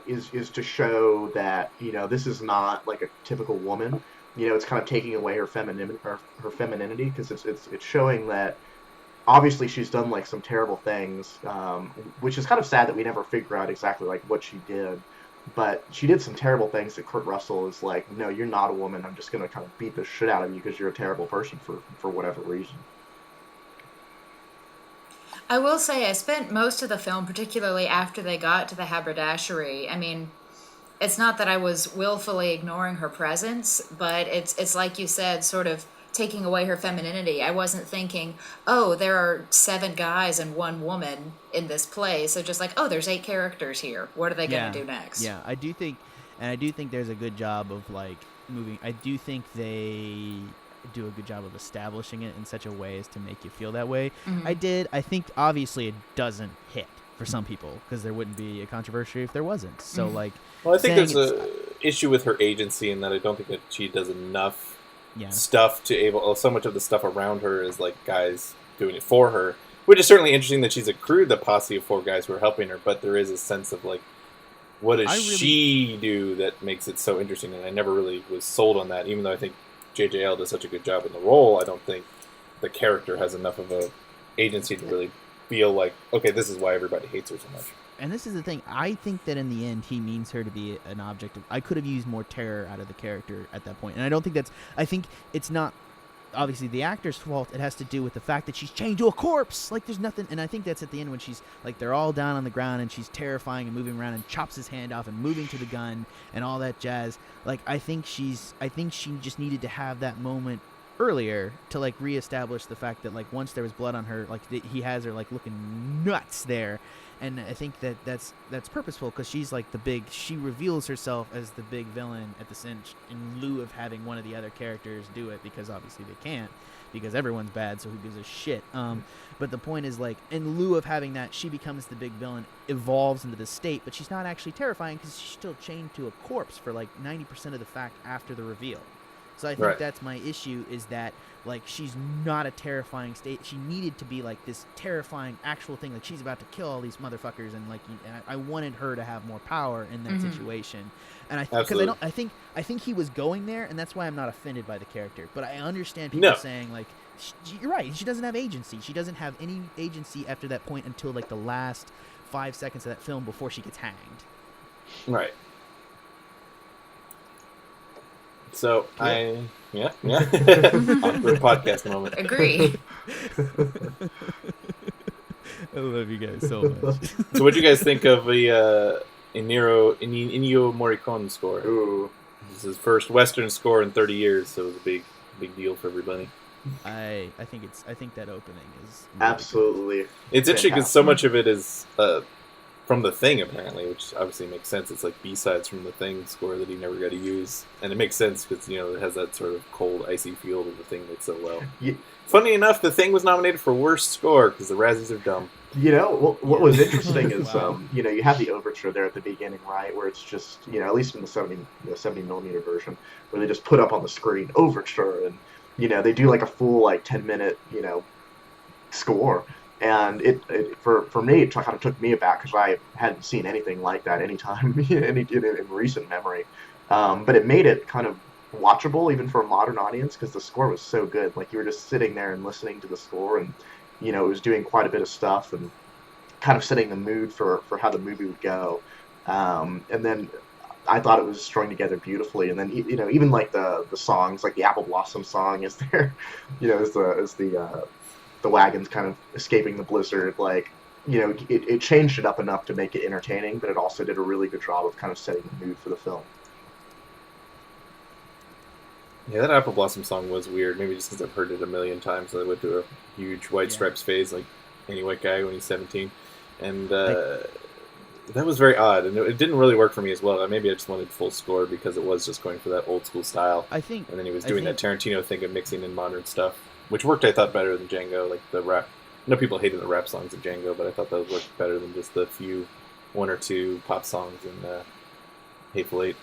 is to show that this is not like a typical woman. It's kind of taking away her femininity, because it's showing that obviously she's done like some terrible things, which is kind of sad that we never figure out exactly like what she did. But she did some terrible things that Kurt Russell is like, no, you're not a woman. I'm just going to kind of beat the shit out of you because you're a terrible person for whatever reason. I will say I spent most of the film, particularly after they got to the haberdashery. I mean, it's not that I was willfully ignoring her presence, but it's like you said, sort of taking away her femininity. I wasn't thinking, oh, there are 7 guys and 1 woman in this play. So just like, oh, there's 8 characters here. What are they going to do next? Yeah, I do think there's a good job of like moving. I do think they do a good job of establishing it in such a way as to make you feel that way. I think obviously it doesn't hit for some people, because there wouldn't be a controversy if there wasn't. So like, well, I think there's a issue with her agency in that I don't think that she does enough stuff to so much of the stuff around her is like guys doing it for her, which is certainly interesting that she's accrued the posse of 4 guys who are helping her, but there is a sense of like, what does she do that makes it so interesting? And I never really was sold on that, even though I think JJL does such a good job in the role. I don't think the character has enough of a agency to really feel like, okay, this is why everybody hates her so much. And this is the thing. I think that in the end, he means her to be an object of... I could have used more terror out of the character at that point. And I don't think that's... I think it's not obviously the actor's fault. It has to do with the fact that she's chained to a corpse. Like, there's nothing... And I think that's at the end when she's... Like, they're all down on the ground and she's terrifying and moving around and chops his hand off and moving to the gun and all that jazz. Like, I think she just needed to have that moment earlier to like reestablish the fact that like once there was blood on her, like he has her like looking nuts there. And I think that's purposeful, because she's like she reveals herself as the big villain at the cinch in lieu of having one of the other characters do it, because obviously they can't, because everyone's bad, so who gives a shit. But the point is, like, in lieu of having that, she becomes the big villain, evolves into the state, but she's not actually terrifying because she's still chained to a corpse for like 90% of the fact after the reveal. So I think Right. that's my issue, is that like she's not a terrifying state. She needed to be like this terrifying actual thing. Like she's about to kill all these motherfuckers, and like I wanted her to have more power in that situation. And because I think he was going there, and that's why I'm not offended by the character. But I understand people saying like, you're right. She doesn't have agency. She doesn't have any agency after that point until like the last 5 seconds of that film before she gets hanged. Right. So Cool. Awkward podcast moment. Agree. I love you guys so much. So what do you guys think of the Ennio Morricone score? Ooh. This is his first Western score in 30 years, so it was a big deal for everybody. I think that opening is really Absolutely. It's interesting because so much of it is from The Thing, apparently, which obviously makes sense. It's like B-sides from The Thing score that he never got to use. And it makes sense because, it has that sort of cold, icy feel to The Thing that's so well. Yeah. Funny enough, The Thing was nominated for Worst Score because the Razzies are dumb. What was interesting is, Wow. you have the overture there at the beginning, right, where it's just, at least in the 70 millimeter version, where they just put up on the screen overture, and, they do like a full, 10-minute, score. And for me, it kind of took me aback because I hadn't seen anything like that anytime in recent memory. But it made it kind of watchable even for a modern audience because the score was so good. Like you were just sitting there and listening to the score, and it was doing quite a bit of stuff and kind of setting the mood for how the movie would go. And then I thought it was strung together beautifully. And then even like the songs, like the Apple Blossom song is there, as the wagon's kind of escaping the blizzard, it changed it up enough to make it entertaining, but it also did a really good job of kind of setting the mood for the film. Yeah, that Apple Blossom song was weird. Maybe just because I've heard it a million times. I went through a huge White Stripes phase, like any white guy when he's 17. And that was very odd. And it didn't really work for me as well. Maybe I just wanted full score because it was just going for that old school style. I think. And then he was doing that Tarantino thing of mixing in modern stuff, which worked, I thought, better than Django. Like the rap. I know people hated the rap songs of Django, but I thought those worked better than just the one or two pop songs in Hateful Eight.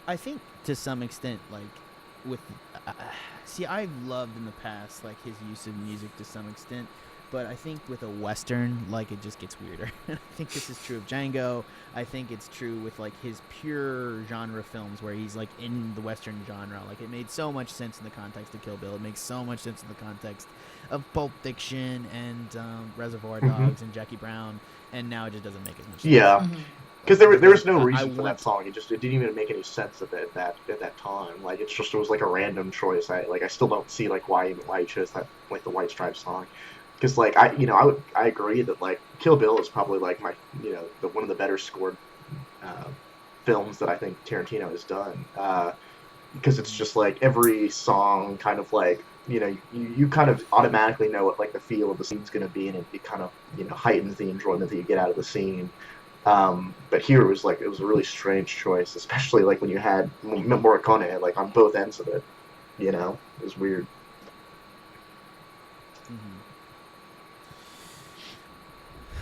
I think to some extent, like with see, I've loved in the past like his use of music to some extent, but I think with a Western, like it just gets weirder. I think this is true of Django. I think it's true with like his pure genre films where he's like in the Western genre. Like it made so much sense in the context of Kill Bill. It makes so much sense in the context of Pulp Fiction and Reservoir Dogs and Jackie Brown, and now it just doesn't make as much sense. Yeah. Because there was no reason for want- that song. It didn't even make any sense at that time. Like it was like a random choice. I still don't see like why he chose that, like the White Stripes song. Because like I agree that like Kill Bill is probably like my one of the better scored films that I think Tarantino has done. Because it's just like every song kind of like you kind of automatically know what like the feel of the scene's going to be, and it kind of heightens the enjoyment that you get out of the scene. But here it was a really strange choice, especially like when you had Morricone like on both ends of it. It was weird.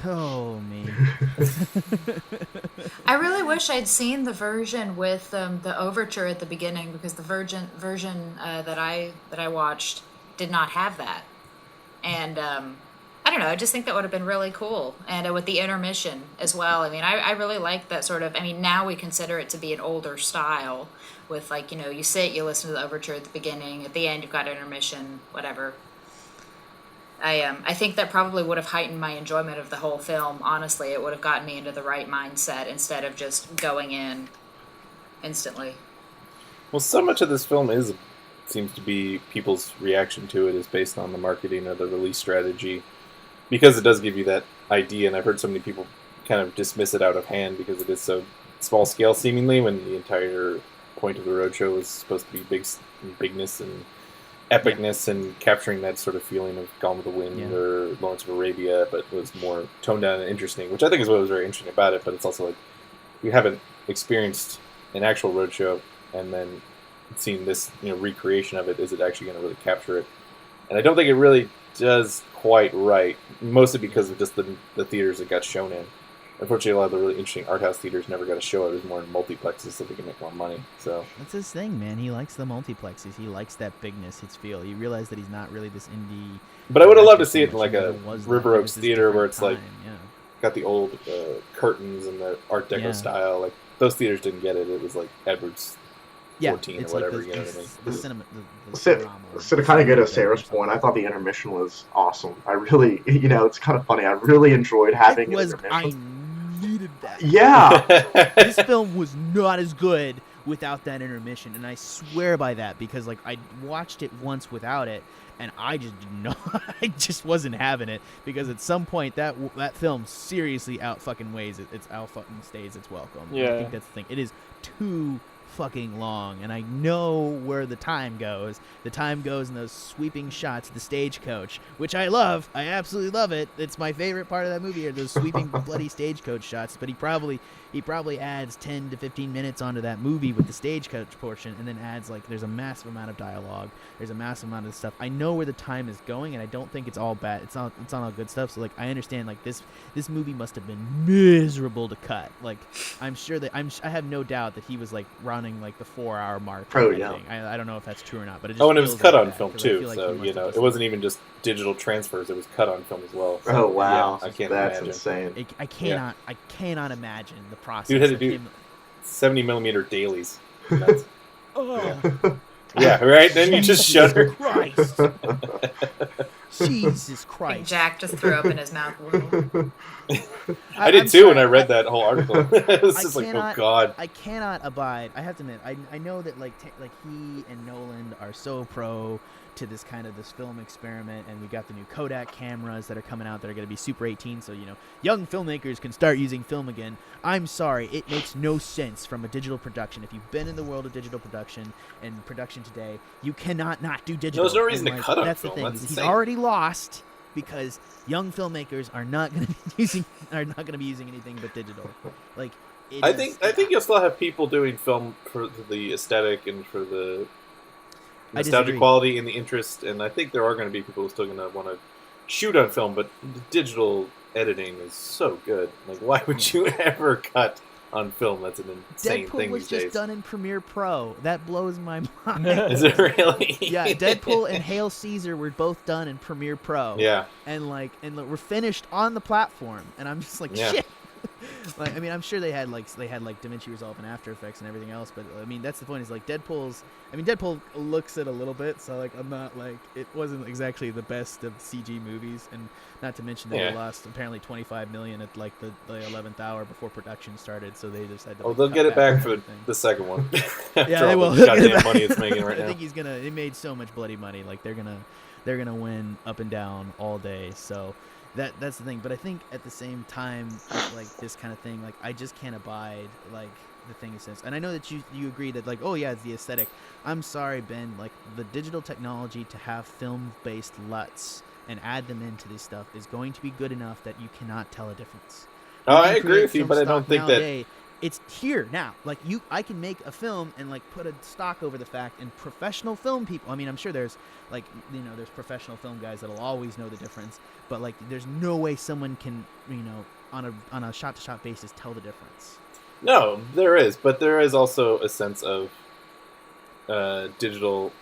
Oh man. I really wish I'd seen the version with the overture at the beginning, because the version that I watched did not have that, and I don't know. I just think that would have been really cool, and with the intermission as well. I mean, I really like that sort of. I mean, now we consider it to be an older style, with like you sit, you listen to the overture at the beginning, at the end you've got intermission, whatever. I think that probably would have heightened my enjoyment of the whole film. Honestly, it would have gotten me into the right mindset instead of just going in instantly. Well, so much of this film seems to be people's reaction to it is based on the marketing or the release strategy, because it does give you that idea. And I've heard so many people kind of dismiss it out of hand because it is so small scale, seemingly, when the entire point of the roadshow was supposed to be bigness and epicness and capturing that sort of feeling of Gone with the Wind or Lawrence of Arabia, but it was more toned down and interesting, which I think is what was very interesting about it. But it's also like we haven't experienced an actual roadshow and then seen this recreation of it. Is it actually going to really capture it? And I don't think it really does quite right, mostly because of just the theaters it got shown in. unfortunately, a lot of the really interesting art house theaters never got a show. It was more in multiplexes so they can make more money. So That's his thing, man. He likes the multiplexes. He likes that bigness, his feel. You realize that he's not really this indie. but I would have loved to director see so it in much. like He a never was that. River It Oaks was this theater where different it's like time, yeah. got the old curtains and the Art Deco Yeah. style. Like those theaters didn't get it. It was like Edwards Yeah, 14 or it's whatever. like you know what I mean? the cinema. The So, cinema so to kind of go to or Sarah's something. point, I thought the intermission was awesome. I really, it's kind of funny. I really enjoyed having It was. an I intermission. needed that. Yeah, This film was not as good without that intermission, and I swear by that because like I watched it once without it, and I just didn't know. I just wasn't having it because at some point that film seriously out fucking weighs it. It's out fucking stays its welcome. And I Yeah. think that's the thing. It is too fucking long, and I know where the time goes. The time goes in those sweeping shots of the stagecoach, which I love. I absolutely love it. It's my favorite part of that movie are those sweeping bloody stagecoach shots. But he probably adds 10 to 15 minutes onto that movie with the stagecoach portion, and then adds like there's a massive amount of dialogue. There's a massive amount of stuff. I know where the time is going, and I don't think it's all bad. It's not all good stuff. So like I understand like this movie must have been miserable to cut. Like I'm sure that I have no doubt that he was like running like the 4-hour mark. Oh, or yeah. anything. I don't know if that's true or not, but it just Oh, and it was feels cut like on that, film 'cause I too. feel like So he must have it just, wasn't even just digital transfers. It was cut on film as well. So, Oh wow, yeah, I can't that's imagine. insane. I cannot imagine the process. Dude had to of do him. 70mm dailies. Nuts. Oh, Yeah, right. Then you just shudder. Christ! Jesus Like Christ! Jack just threw up in his mouth a little. I did I'm too when sorry, I read that whole article. It was I just like, oh cannot- god. I cannot abide. I have to admit, I know that like he and Nolan are so pro to this film experiment, and we got the new Kodak cameras that are coming out that are going to be Super 18, so young filmmakers can start using film again. I'm sorry, it makes no sense from a digital production. If you've been in the world of digital production and production today, you cannot not do digital. There's no reason And, to cut on that's film. The thing. That's He's insane. already lost because young filmmakers are not going to be using anything but digital. Like it I is- think you'll still have people doing film for the aesthetic and for the I nostalgic disagree. quality and the interest, and I think there are going to be people who are still going to want to shoot on film, but the digital editing is so good. Like, why would you ever cut on film? That's an insane Deadpool thing was these just days. done in Premiere Pro. That blows my mind. Is it really? Yeah, Deadpool and Hail Caesar were both done in Premiere Pro. Yeah. And we're finished on the platform, and I'm just like, Yeah. shit. Like, I mean, I'm sure they had DaVinci Resolve and After Effects and everything else, but I mean, that's the point. Is like Deadpool looks it a little bit, so like I'm not like it wasn't exactly the best of CG movies, and not to mention that Yeah. they lost apparently $25 million at like the 11th hour before production started, so they just had to. Oh, like, they'll cut get it back on for everything. the second one. After Yeah, all they will. the goddamn money it's making right I now. think it made so much bloody money. Like they're gonna win up and down all day. So that's the thing. But I think at the same time, with, like this kind of thing, like I just can't abide like the thing is this. And I know that you agree that like, oh yeah, it's the aesthetic. I'm sorry, Ben. Like the digital technology to have film-based LUTs and add them into this stuff is going to be good enough that you cannot tell a difference. Oh, You I can agree create with you, film but I stock don't think nowadays. It's here now. Like I can make a film and like put a stock over the fact, and professional film people. I mean, I'm sure there's like there's professional film guys that'll always know the difference. But like, there's no way someone can on a shot-to-shot basis tell the difference. No, there is, but there is also a sense of digital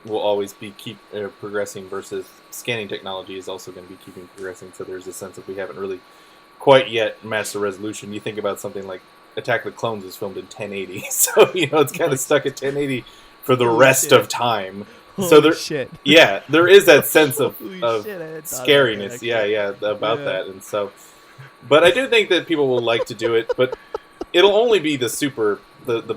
will always be progressing versus scanning technology is also going to be keeping progressing. So there's a sense of we haven't really quite yet matched the resolution. You think about something like Attack of the Clones was filmed in 1080, so it's kind of stuck at 1080 for the Holy rest shit. of time. So Holy there, shit. yeah, there is that sense of Holy of shit, I hadn't thought about that, scariness. actually. Yeah, about Yeah. that, and so. But I do think that people will like to do it, but it'll only be the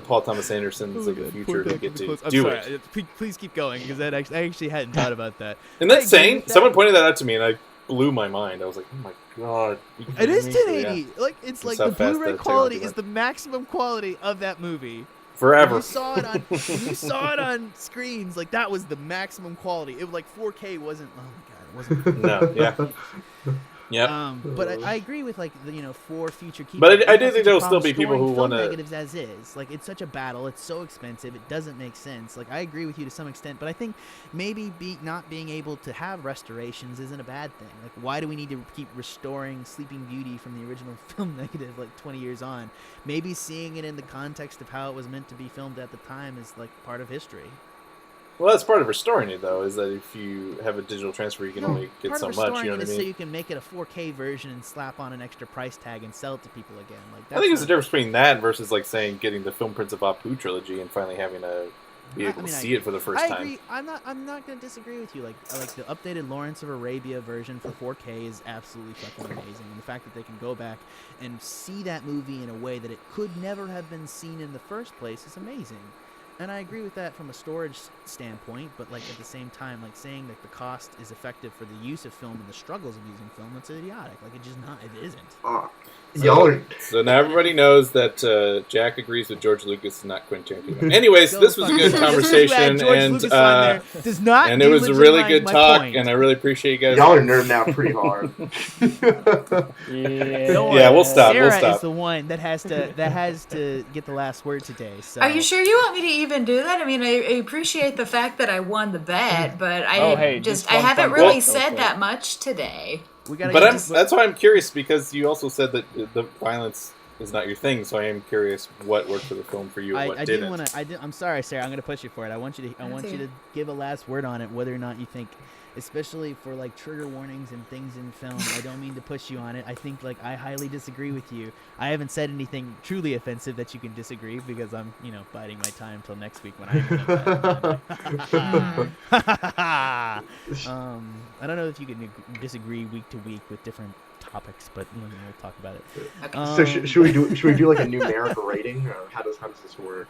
Paul Thomas Andersons of the future who get to do it. Please keep going, because I actually hadn't thought about that. And that's I agree saying, with that. someone pointed that out to me, and I blew my mind. I was like, oh my god. It is Yeah. 1080. Like it's That's like how the fast Blu-ray the quality technology is the maximum quality of that movie. Forever. When you saw it on screens, like that was the maximum quality. It was like 4K wasn't. Oh my god, it wasn't. No, yeah. Yeah. But I agree with like for future keepers. But I do have think such a there'll still problem be people storing who film want to. negatives as is. Like it's such a battle. It's so expensive. It doesn't make sense. Like I agree with you to some extent, but I think maybe not being able to have restorations isn't a bad thing. Like why do we need to keep restoring Sleeping Beauty from the original film negative like 20 years on? Maybe seeing it in the context of how it was meant to be filmed at the time is like part of history. Well, that's part of restoring it, though, is that if you have a digital transfer, you can only get so much. You know what I mean? Part of so you can make it a 4K version and slap on an extra price tag and sell it to people again. Like I think there's a difference between that versus like saying getting the Film Prince of Apu trilogy and finally having to be able to see it for the first time. I agree. I'm not going to disagree with you. Like the updated Lawrence of Arabia version for 4K is absolutely fucking amazing, and the fact that they can go back and see that movie in a way that it could never have been seen in the first place is amazing. And I agree with that from a storage standpoint, but like at the same time, like saying that the cost is effective for the use of film and the struggles of using film, that's idiotic. Like it just not, it isn't. So now everybody knows that Jack agrees with George Lucas and not Quentin Tarantino. Anyways, this was a good conversation, and it was a really good talk, and I really appreciate you guys. Y'all are nerding out pretty hard. Yeah, we'll stop. Sarah is the one that has to get the last word today. So. Are you sure you want me to even do that? I mean, I appreciate the fact that I won the bet, but I haven't really said that much today. That's why I'm curious, because you also said that the violence is not your thing. So I am curious what worked for the film for you and what didn't. I'm sorry, Sarah. I'm going to push you for it. I want you to give a last word on it, whether or not you think, especially for like trigger warnings and things in film. I don't mean to push you on it. I think like I highly disagree with you. I haven't said anything truly offensive that you can disagree, because I'm biding my time until next week when I don't know if you can disagree week to week with different topics, but we'll talk about it. Okay. So should we do like a numeric rating, or how does this work?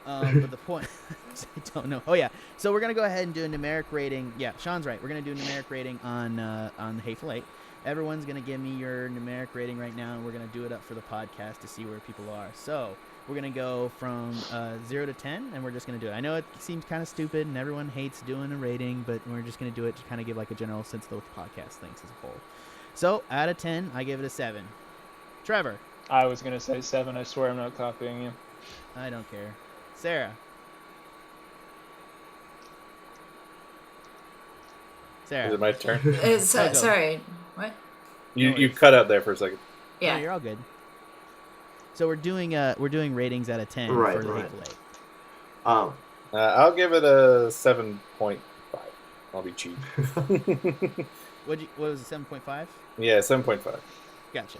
But the point, I don't know. Oh yeah, so we're gonna go ahead and do a numeric rating. Yeah, Sean's right. We're gonna do a numeric rating on Hateful Eight. Everyone's gonna give me your numeric rating right now, and we're gonna do it up for the podcast to see where people are. So we're gonna go from 0 to 10, and we're just gonna do it. I know it seems kind of stupid, and everyone hates doing a rating, but we're just gonna do it to kind of give like a general sense of what the podcast thinks as a whole. So out of 10, I give it a 7. Trevor. I was gonna say 7. I swear I'm not copying you. I don't care. Sarah. Is it my turn? Sorry. What? You cut out there for a second. Yeah. No, you're all good. So we're doing ratings out of 10 for the Hateful Eight. I'll give it a 7.5. I'll be cheap. What was it, 7.5? Yeah, 7.5. Gotcha.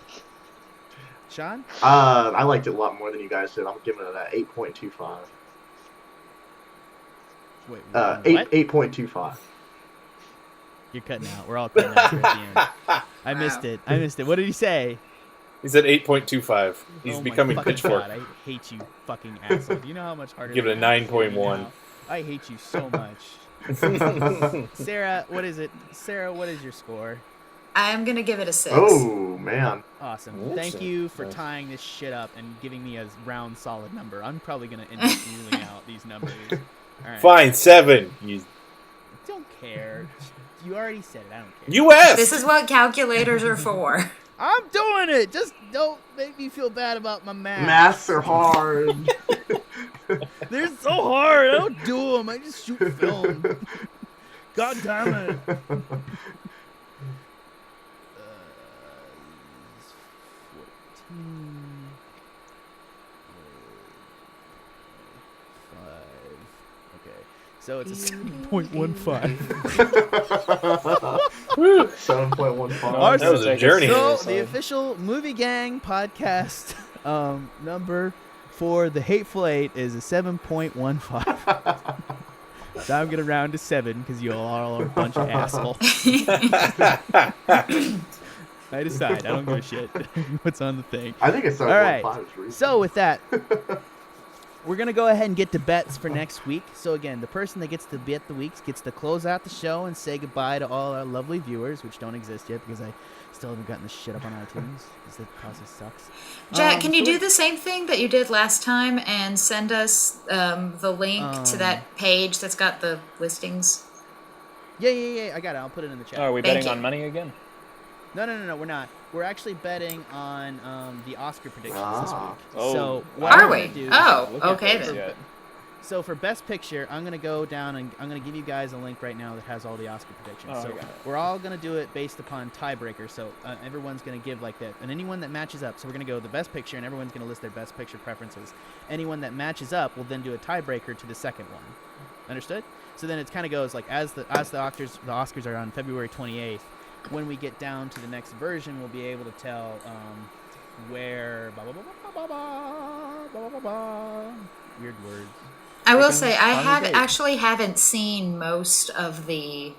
Sean? I liked it a lot more than you guys did. I'm giving it an 8.25. Wait, 8.25. You're cutting out. We're all cutting out here at the end. I missed it. What did he say? He said 8.25. He's becoming Pitchfork. God, I hate you, fucking asshole. Do you know how much harder? Give it a 9.1. I hate you so much. Sarah, what is it? Sarah, what is your score? I'm going to give it a 6. Oh, man. Awesome. Thank you for tying this shit up and giving me a round, solid number. I'm probably going to end up ruling out these numbers. All right. Fine, 7. You don't care. You already said it. I don't care. You asked! This is what calculators are for. I'm doing it! Just don't make me feel bad about my math. Maths are hard. They're so hard. I don't do them. I just shoot film. God damn it. 5. So it's a 7.15. 7.15. That was a journey. So the official Movie Gang podcast number for the Hateful Eight is a 7.15. So I'm gonna round to 7 because you all are a bunch of assholes. I decide. I don't give a shit what's on the thing. I think it's 7.5. All right. So with that, we're going to go ahead and get to bets for next week. So again, the person that gets to bet the weeks gets to close out the show and say goodbye to all our lovely viewers, which don't exist yet because I still haven't gotten this shit up on iTunes because the process sucks. Jack, can you do the same thing that you did last time and send us the link to that page that's got the listings? Yeah. I got it. I'll put it in the chat. Oh, are we Thank betting you. on money again? No, we're not. We're actually betting on the Oscar predictions this Ah. week. Oh. So what Are I'm we? gonna do? Oh, Look at okay those then. yet. So for Best Picture, I'm gonna go down and I'm gonna give you guys a link right now that has all the Oscar predictions. Oh, I So got it. we're all gonna do it based upon tiebreaker. So everyone's gonna give like that, and anyone that matches up. So we're gonna go the Best Picture, and everyone's gonna list their Best Picture preferences. Anyone that matches up will then do a tiebreaker to the second one. Understood? So then it kind of goes like as the Oscars are on February 28th. When we get down to the next version, we'll be able to tell where weird words. I will Freaking say I Bonnie Raitt. actually haven't seen most of the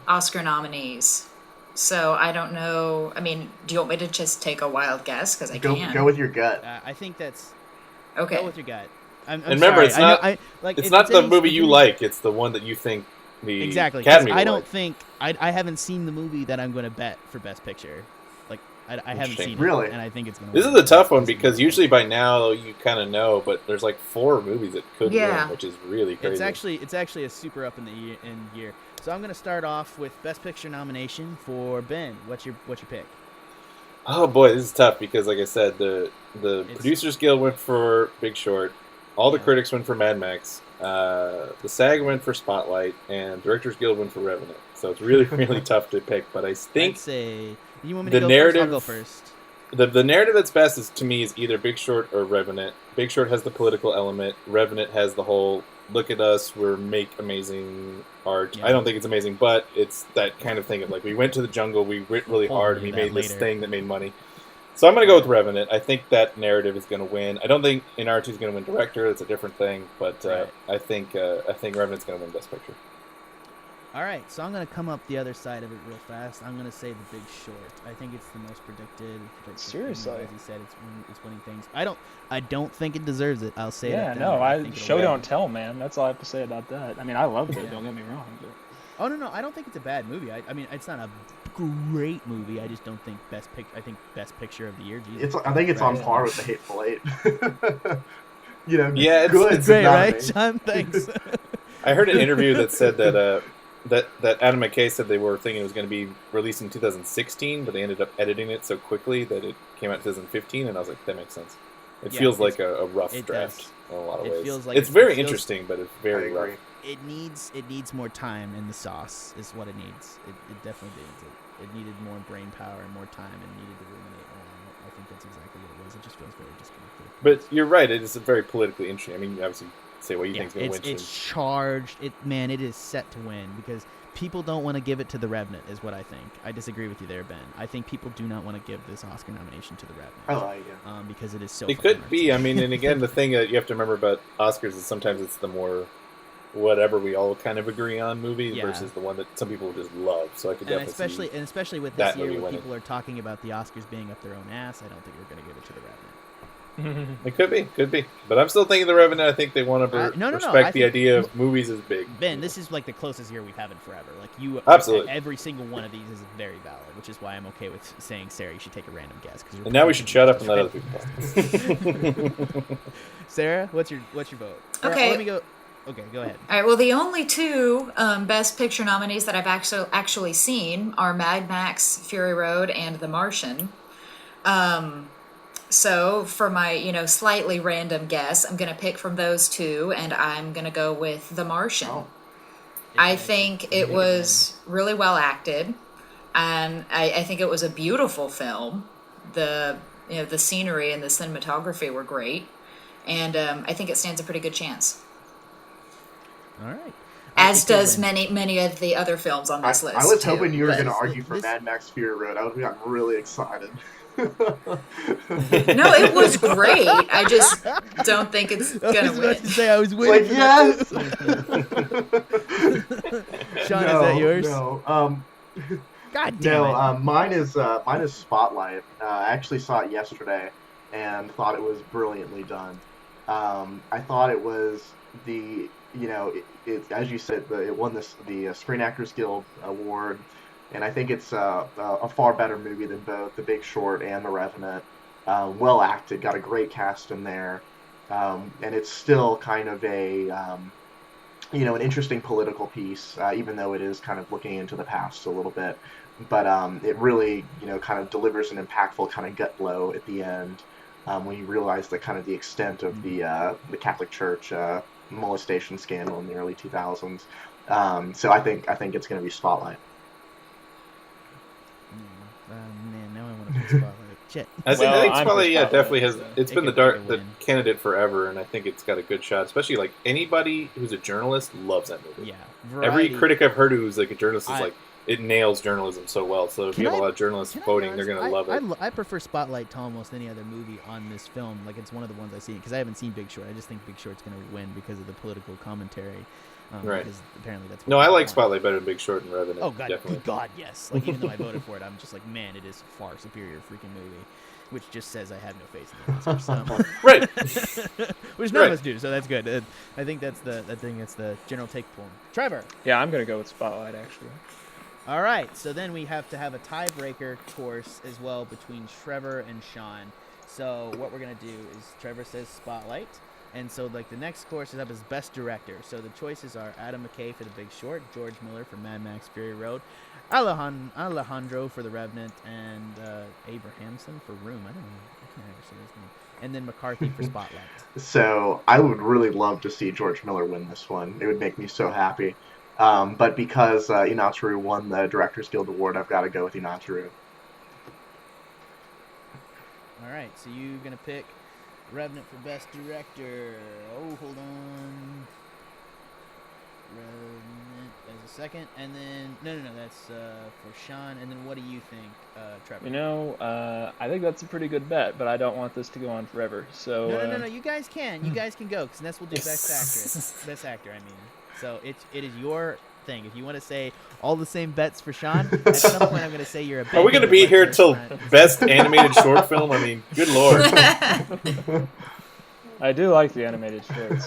Oscar nominees, so I don't know. I mean, do you want me to just take a wild guess? Because I can. Go with your gut. I think that's Okay. go with your gut. I'm And remember, sorry. it's I know- not- I, like, It's if not the any- movie if you any- like. It's the one that you think the Exactly. 'Cause Academy will I don't like. think I haven't seen the movie that I'm going to bet for Best Picture. Like I haven't Interesting. seen Really? it, and I think it's going to. This is a tough one because usually by now you kind of know, but there's like 4 movies that could Yeah. win, which is really crazy. It's actually a super up in the year. So I'm going to start off with Best Picture nomination for Ben. What's your pick? Oh boy, this is tough because, like I said, the Producers Guild went for Big Short, all the Yeah. critics went for Mad Max, the SAG went for Spotlight, and Directors Guild went for Revenant. So it's really, really tough to pick. But I think I'd say you want me the to go narrative- first? I'll go first. the narrative that's best is to me is either Big Short or Revenant. Big Short has the political element. Revenant has the whole look at us, we're make amazing art. Yeah. I don't think it's amazing, but it's that kind of thing of like we went to the jungle, we went really We'll hard, do we that made this later. thing that made money. So I'm going to go with Revenant. I think that narrative is going to win. I don't think Inarritu is going to win director. That's a different thing. But Right. I think Revenant's going to win Best Picture. All right, so I'm going to come up the other side of it real fast. I'm going to say The Big Short. I think it's the most predicted. Seriously? As you said, it's winning things. I don't think it deserves it. I'll say Yeah, that. no, I think it'll show win. don't tell, man. That's all I have to say about that. I mean, I loved it. Yeah. Don't get me wrong. But... Oh no, I don't think it's a bad movie. I mean, it's not a great movie. I just don't think I think Best Picture of the year. Jesus. I think it's on Right. par with the Hateful Eight. You know, Yeah, good. It's great, but not right, amazing. John? Thanks. I heard an interview that said that Adam McKay said they were thinking it was going to be released in 2016, but they ended up editing it so quickly that it came out in 2015, and I was like, that makes sense. It Yeah, feels like a rough it draft does. in a lot of It ways. feels like- it's very it feels- interesting, but it's I very agree. rough. It needs more time in the sauce. Is what it needs. It definitely needs it. It needed more brain power and more time, and needed to ruminate more on it. I think that's exactly what it was. It just feels very disconnected. But you're right. It is very politically interesting. I mean, obviously, say what you Yeah, think's going to win. it's charged. It is set to win because people don't want to give it to The Revenant. Is what I think. I disagree with you there, Ben. I think people do not want to give this Oscar nomination to The Revenant. I like it. Because it is so. It fucking could be. artsy. I mean, and again, the thing that you have to remember about Oscars is sometimes it's the more whatever we all kind of agree on movie Yeah. versus the one that some people just love. So I could And definitely especially with that this year movie when winning. people are talking about the Oscars being up their own ass, I don't think they're going to give it to The Revenant. It could be. But I'm still thinking The Revenant. I think they want to No, respect I the think- idea of movies is big. Ben, this is like the closest year we've had in forever. Like Absolutely. every single one of these is very valid, which is why I'm okay with saying, Sarah, you should take a random guess. And now we should shut up and let other people talk. Sarah, what's your vote? Or, Okay. let me go. Okay, go ahead. All right. Well, the only two Best Picture nominees that I've actually seen are Mad Max: Fury Road and The Martian. So for my slightly random guess, I'm gonna pick from those two, and I'm gonna go with The Martian. Oh. I think it was really well acted, and I think it was a beautiful film. The scenery and the cinematography were great, and I think it stands a pretty good chance. All right. As think does you'll win. many of the other films on this list. I was too, hoping you were but- going to argue for this- Mad Max Fury Road. I would have gotten really excited. No, it was great. I just don't think it's I gonna was win. about to say I was Like, waiting. for yes! that. Sean, is that yours? No. God damn it. No, mine is Spotlight. I actually saw it yesterday and thought it was brilliantly done. I thought it was it as you said, it won the Screen Actors Guild Award, and I think it's a far better movie than both The Big Short and The Revenant. Well acted, got a great cast in there, and it's still kind of a an interesting political piece, even though it is kind of looking into the past a little bit. But it really, kind of delivers an impactful kind of gut blow at the end when you realize the kind of the extent of the Catholic Church molestation scandal in the early 2000s. So I think it's going to be Spotlight. Man, now I want to put Spotlight. Shit. I think I'm for Spotlight, Spotlight, definitely has. so It's it been could the win. candidate forever, and I think it's got a good shot. Especially like anybody who's a journalist loves that movie. Yeah. Every Variety. critic I've heard who's like a journalist is I- like it nails journalism so well. So if Can you have I- a lot of journalists Can I be voting, they're honest? gonna love it. I prefer Spotlight to almost any other movie on this film. Like, it's one of the ones I see because I haven't seen Big Short. I just think Big Short's going to win because of the political commentary. Right. Because apparently that's. No, what I people like want. Spotlight better than Big Short and Revenant. Oh god, definitely. good god, yes. Like, even though I voted for it, I'm just like, man, it is a far superior freaking movie, which just says I have no faith in the Oscars. So. Right. Which none Right. of us do, so that's good. I think that's the general take point. Trevor. Yeah, I'm gonna go with Spotlight actually. All right, so then we have to have a tiebreaker course as well between Trevor and Sean. So what we're gonna do is Trevor says Spotlight, and so like the next course is up as Best Director. So the choices are Adam McKay for The Big Short, George Miller for Mad Max Fury Road, Alejandro for The Revenant, and Abrahamson for Room. I can't ever say his name. And then McCarthy for Spotlight. So I would really love to see George Miller win this one. It would make me so happy. But because Inaugural won the Directors Guild Award, I've got to go with Inaugural. All right, so you're gonna pick Revenant for Best Director. Oh, hold on. Revenant as a second, and then no, that's for Sean. And then what do you think, Trevor? I think that's a pretty good bet, but I don't want this to go on forever. So No. You guys can go because next we'll do Best Actress. Best Actor, I mean. So it is your thing. If you want to say all the same bets for Sean, at some point I'm going to say you're a. Are we going to be here till Best Animated Short Film? I mean, good lord. I do like the animated shorts.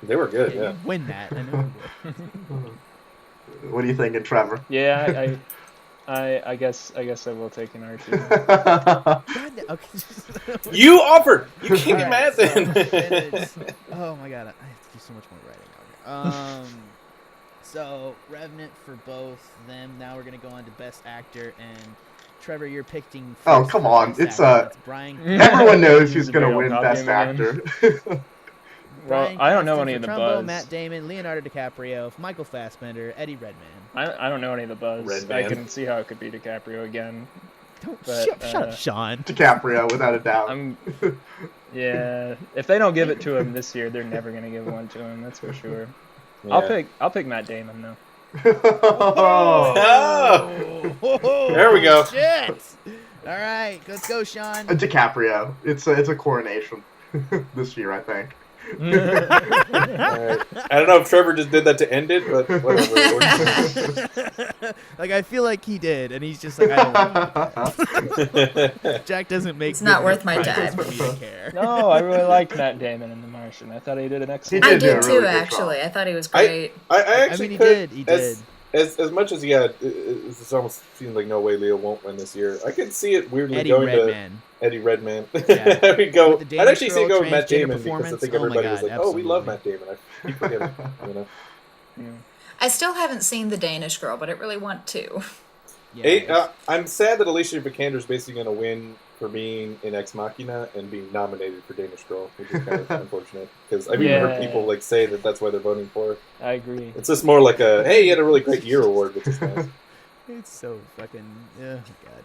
They were good, Yeah, yeah. you win that. I know you would. What are you thinking, Trevor? Yeah, I guess I will take an Archie. God, okay. You offered! You can't get All mad right, then. Oh my god, I have to do so much more writing. Okay. So Revenant for both them. Now we're gonna go on to Best Actor, and Trevor, you're picking. Oh, first come for on. Best It's Actor. That's Brian. Everyone knows Use who's the going to Bale win copy Best again. Actor. Well, Bryan I don't know Cranston any for of the Trumbo, buzz. Matt Damon, Leonardo DiCaprio, Michael Fassbender, Eddie Redmayne. I don't know any of the buzz. Red I Man. can see how it could be DiCaprio again. Don't But, shut up, Sean. DiCaprio, without a doubt. Yeah. If they don't give it to him this year, they're never gonna give one to him. That's for sure. Yeah. I'll pick Matt Damon though. Oh! There we go. Shit. All right, let's go, Sean. DiCaprio. It's a coronation this year, I think. All right. I don't know if Trevor just did that to end it, but whatever. Like, I feel like he did, and he's just like, I don't want that. Jack doesn't make. It's not good worth my prizes time. for me to care. No, I really liked Matt Damon in The Martian. I thought he did an excellent. He I did do a did really too, good actually. job. I thought he was great. I I actually mean, he could, did. He did. As much as it almost seems like no way Leo won't win this year. I could see it weirdly Eddie going Redmayne. to Eddie Redmayne. Yeah. I would go. With the I'd actually Danish say girl go with Matt transgender Damon because I performance? think Oh my everybody was God, like, "Oh, we love Matt absolutely. Damon." I keep forgetting, you know. Yeah. I still haven't seen The Danish Girl, but I really want to. Yeah, I'm sad that Alicia Vikander is basically going to win for being in Ex Machina and being nominated for Danish Girl, which is kind of unfortunate because I've even heard people like say that that's why they're voting for it. I agree. It's just more like a hey, you had a really great year award, which is nice. It's so fucking. Oh, God.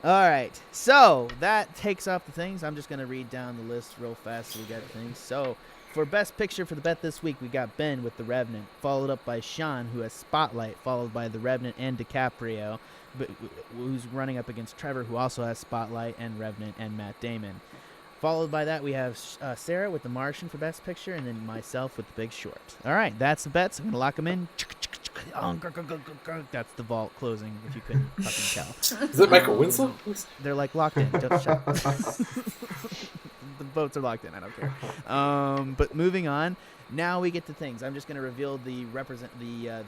All right. So that takes off the things. I'm just going to read down the list real fast so we got things. So for Best Picture for the bet this week, we got Ben with The Revenant, followed up by Sean, who has Spotlight, followed by The Revenant and DiCaprio, but who's running up against Trevor, who also has Spotlight and Revenant and Matt Damon. Followed by that, we have Sarah with The Martian for Best Picture, and then myself with The Big Short. All right, that's the bets. I'm going to lock them in. That's the vault closing, if you couldn't fucking tell. Is it Michael Winslow? They're like locked in. Don't shut. The votes are locked in. I don't care. But moving on. Now we get to things. I'm just going to reveal the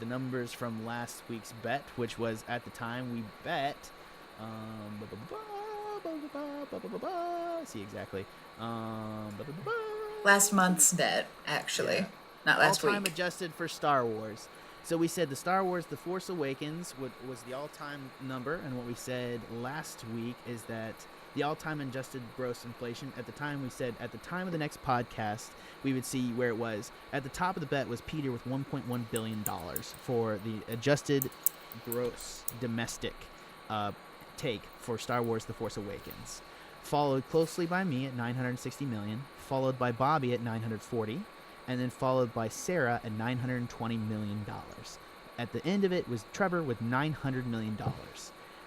numbers from last week's bet, which was at the time we bet. See exactly. Last month's bet, actually. not last all-time week. adjusted for Star Wars. So we said the Star Wars The Force Awakens was the all-time number, and what we said last week is that the all-time adjusted gross inflation, at the time we said at the time of the next podcast, we would see where it was. At the top of the bet was Peter with $1.1 billion for the adjusted gross domestic take for Star Wars The Force Awakens. Followed closely by me at $960 million, followed by Bobbye at $940, and then followed by Sarah at $920 million. At the end of it was Trevor with $900 million.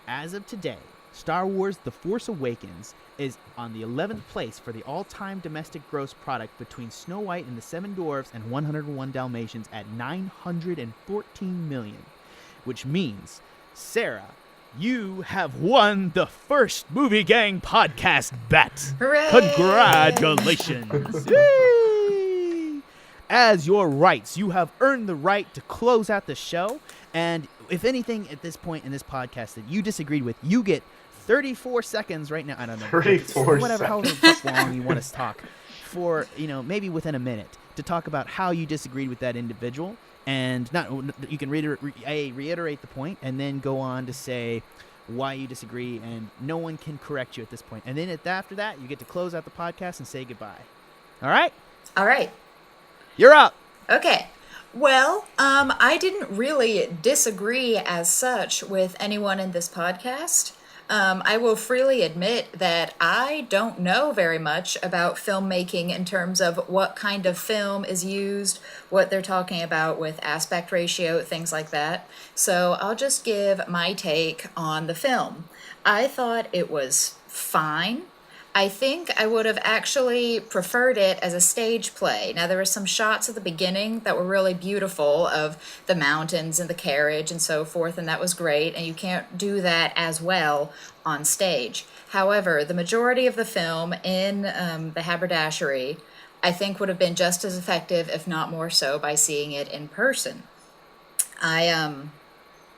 As of today, Star Wars The Force Awakens is on the 11th place for the all-time domestic gross product between Snow White and the Seven Dwarfs and 101 Dalmatians at $914 million, which means, Sarah, you have won the first Movie Gang podcast bet. Hooray! Congratulations. Yay! As your rights, you have earned the right to close out the show. And if anything at this point in this podcast that you disagreed with, you get 34 seconds right now. I don't know. 34 whatever, however long you want us to talk for, maybe within a minute to talk about how you disagreed with that individual. And you can reiterate the point and then go on to say why you disagree, and no one can correct you at this point. And then after that, you get to close out the podcast and say goodbye. All right? All right. You're up. Okay. Well, I didn't really disagree as such with anyone in this podcast. I will freely admit that I don't know very much about filmmaking in terms of what kind of film is used, what they're talking about with aspect ratio, things like that. So I'll just give my take on the film. I thought it was fine. I think I would have actually preferred it as a stage play. Now, there were some shots at the beginning that were really beautiful of the mountains and the carriage and so forth, and that was great, and you can't do that as well on stage. However, the majority of the film in the haberdashery, I think, would have been just as effective, if not more so, by seeing it in person. I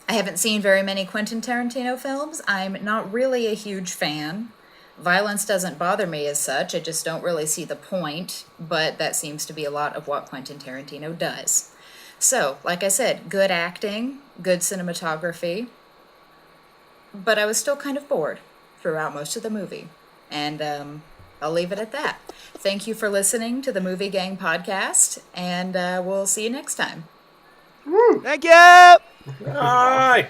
haven't seen very many Quentin Tarantino films. I'm not really a huge fan. Violence doesn't bother me as such. I just don't really see the point, but that seems to be a lot of what Quentin Tarantino does. So, like I said, good acting, good cinematography, but I was still kind of bored throughout most of the movie. And I'll leave it at that. Thank you for listening to the Movie Gang podcast, and we'll see you next time. Thank you. Bye.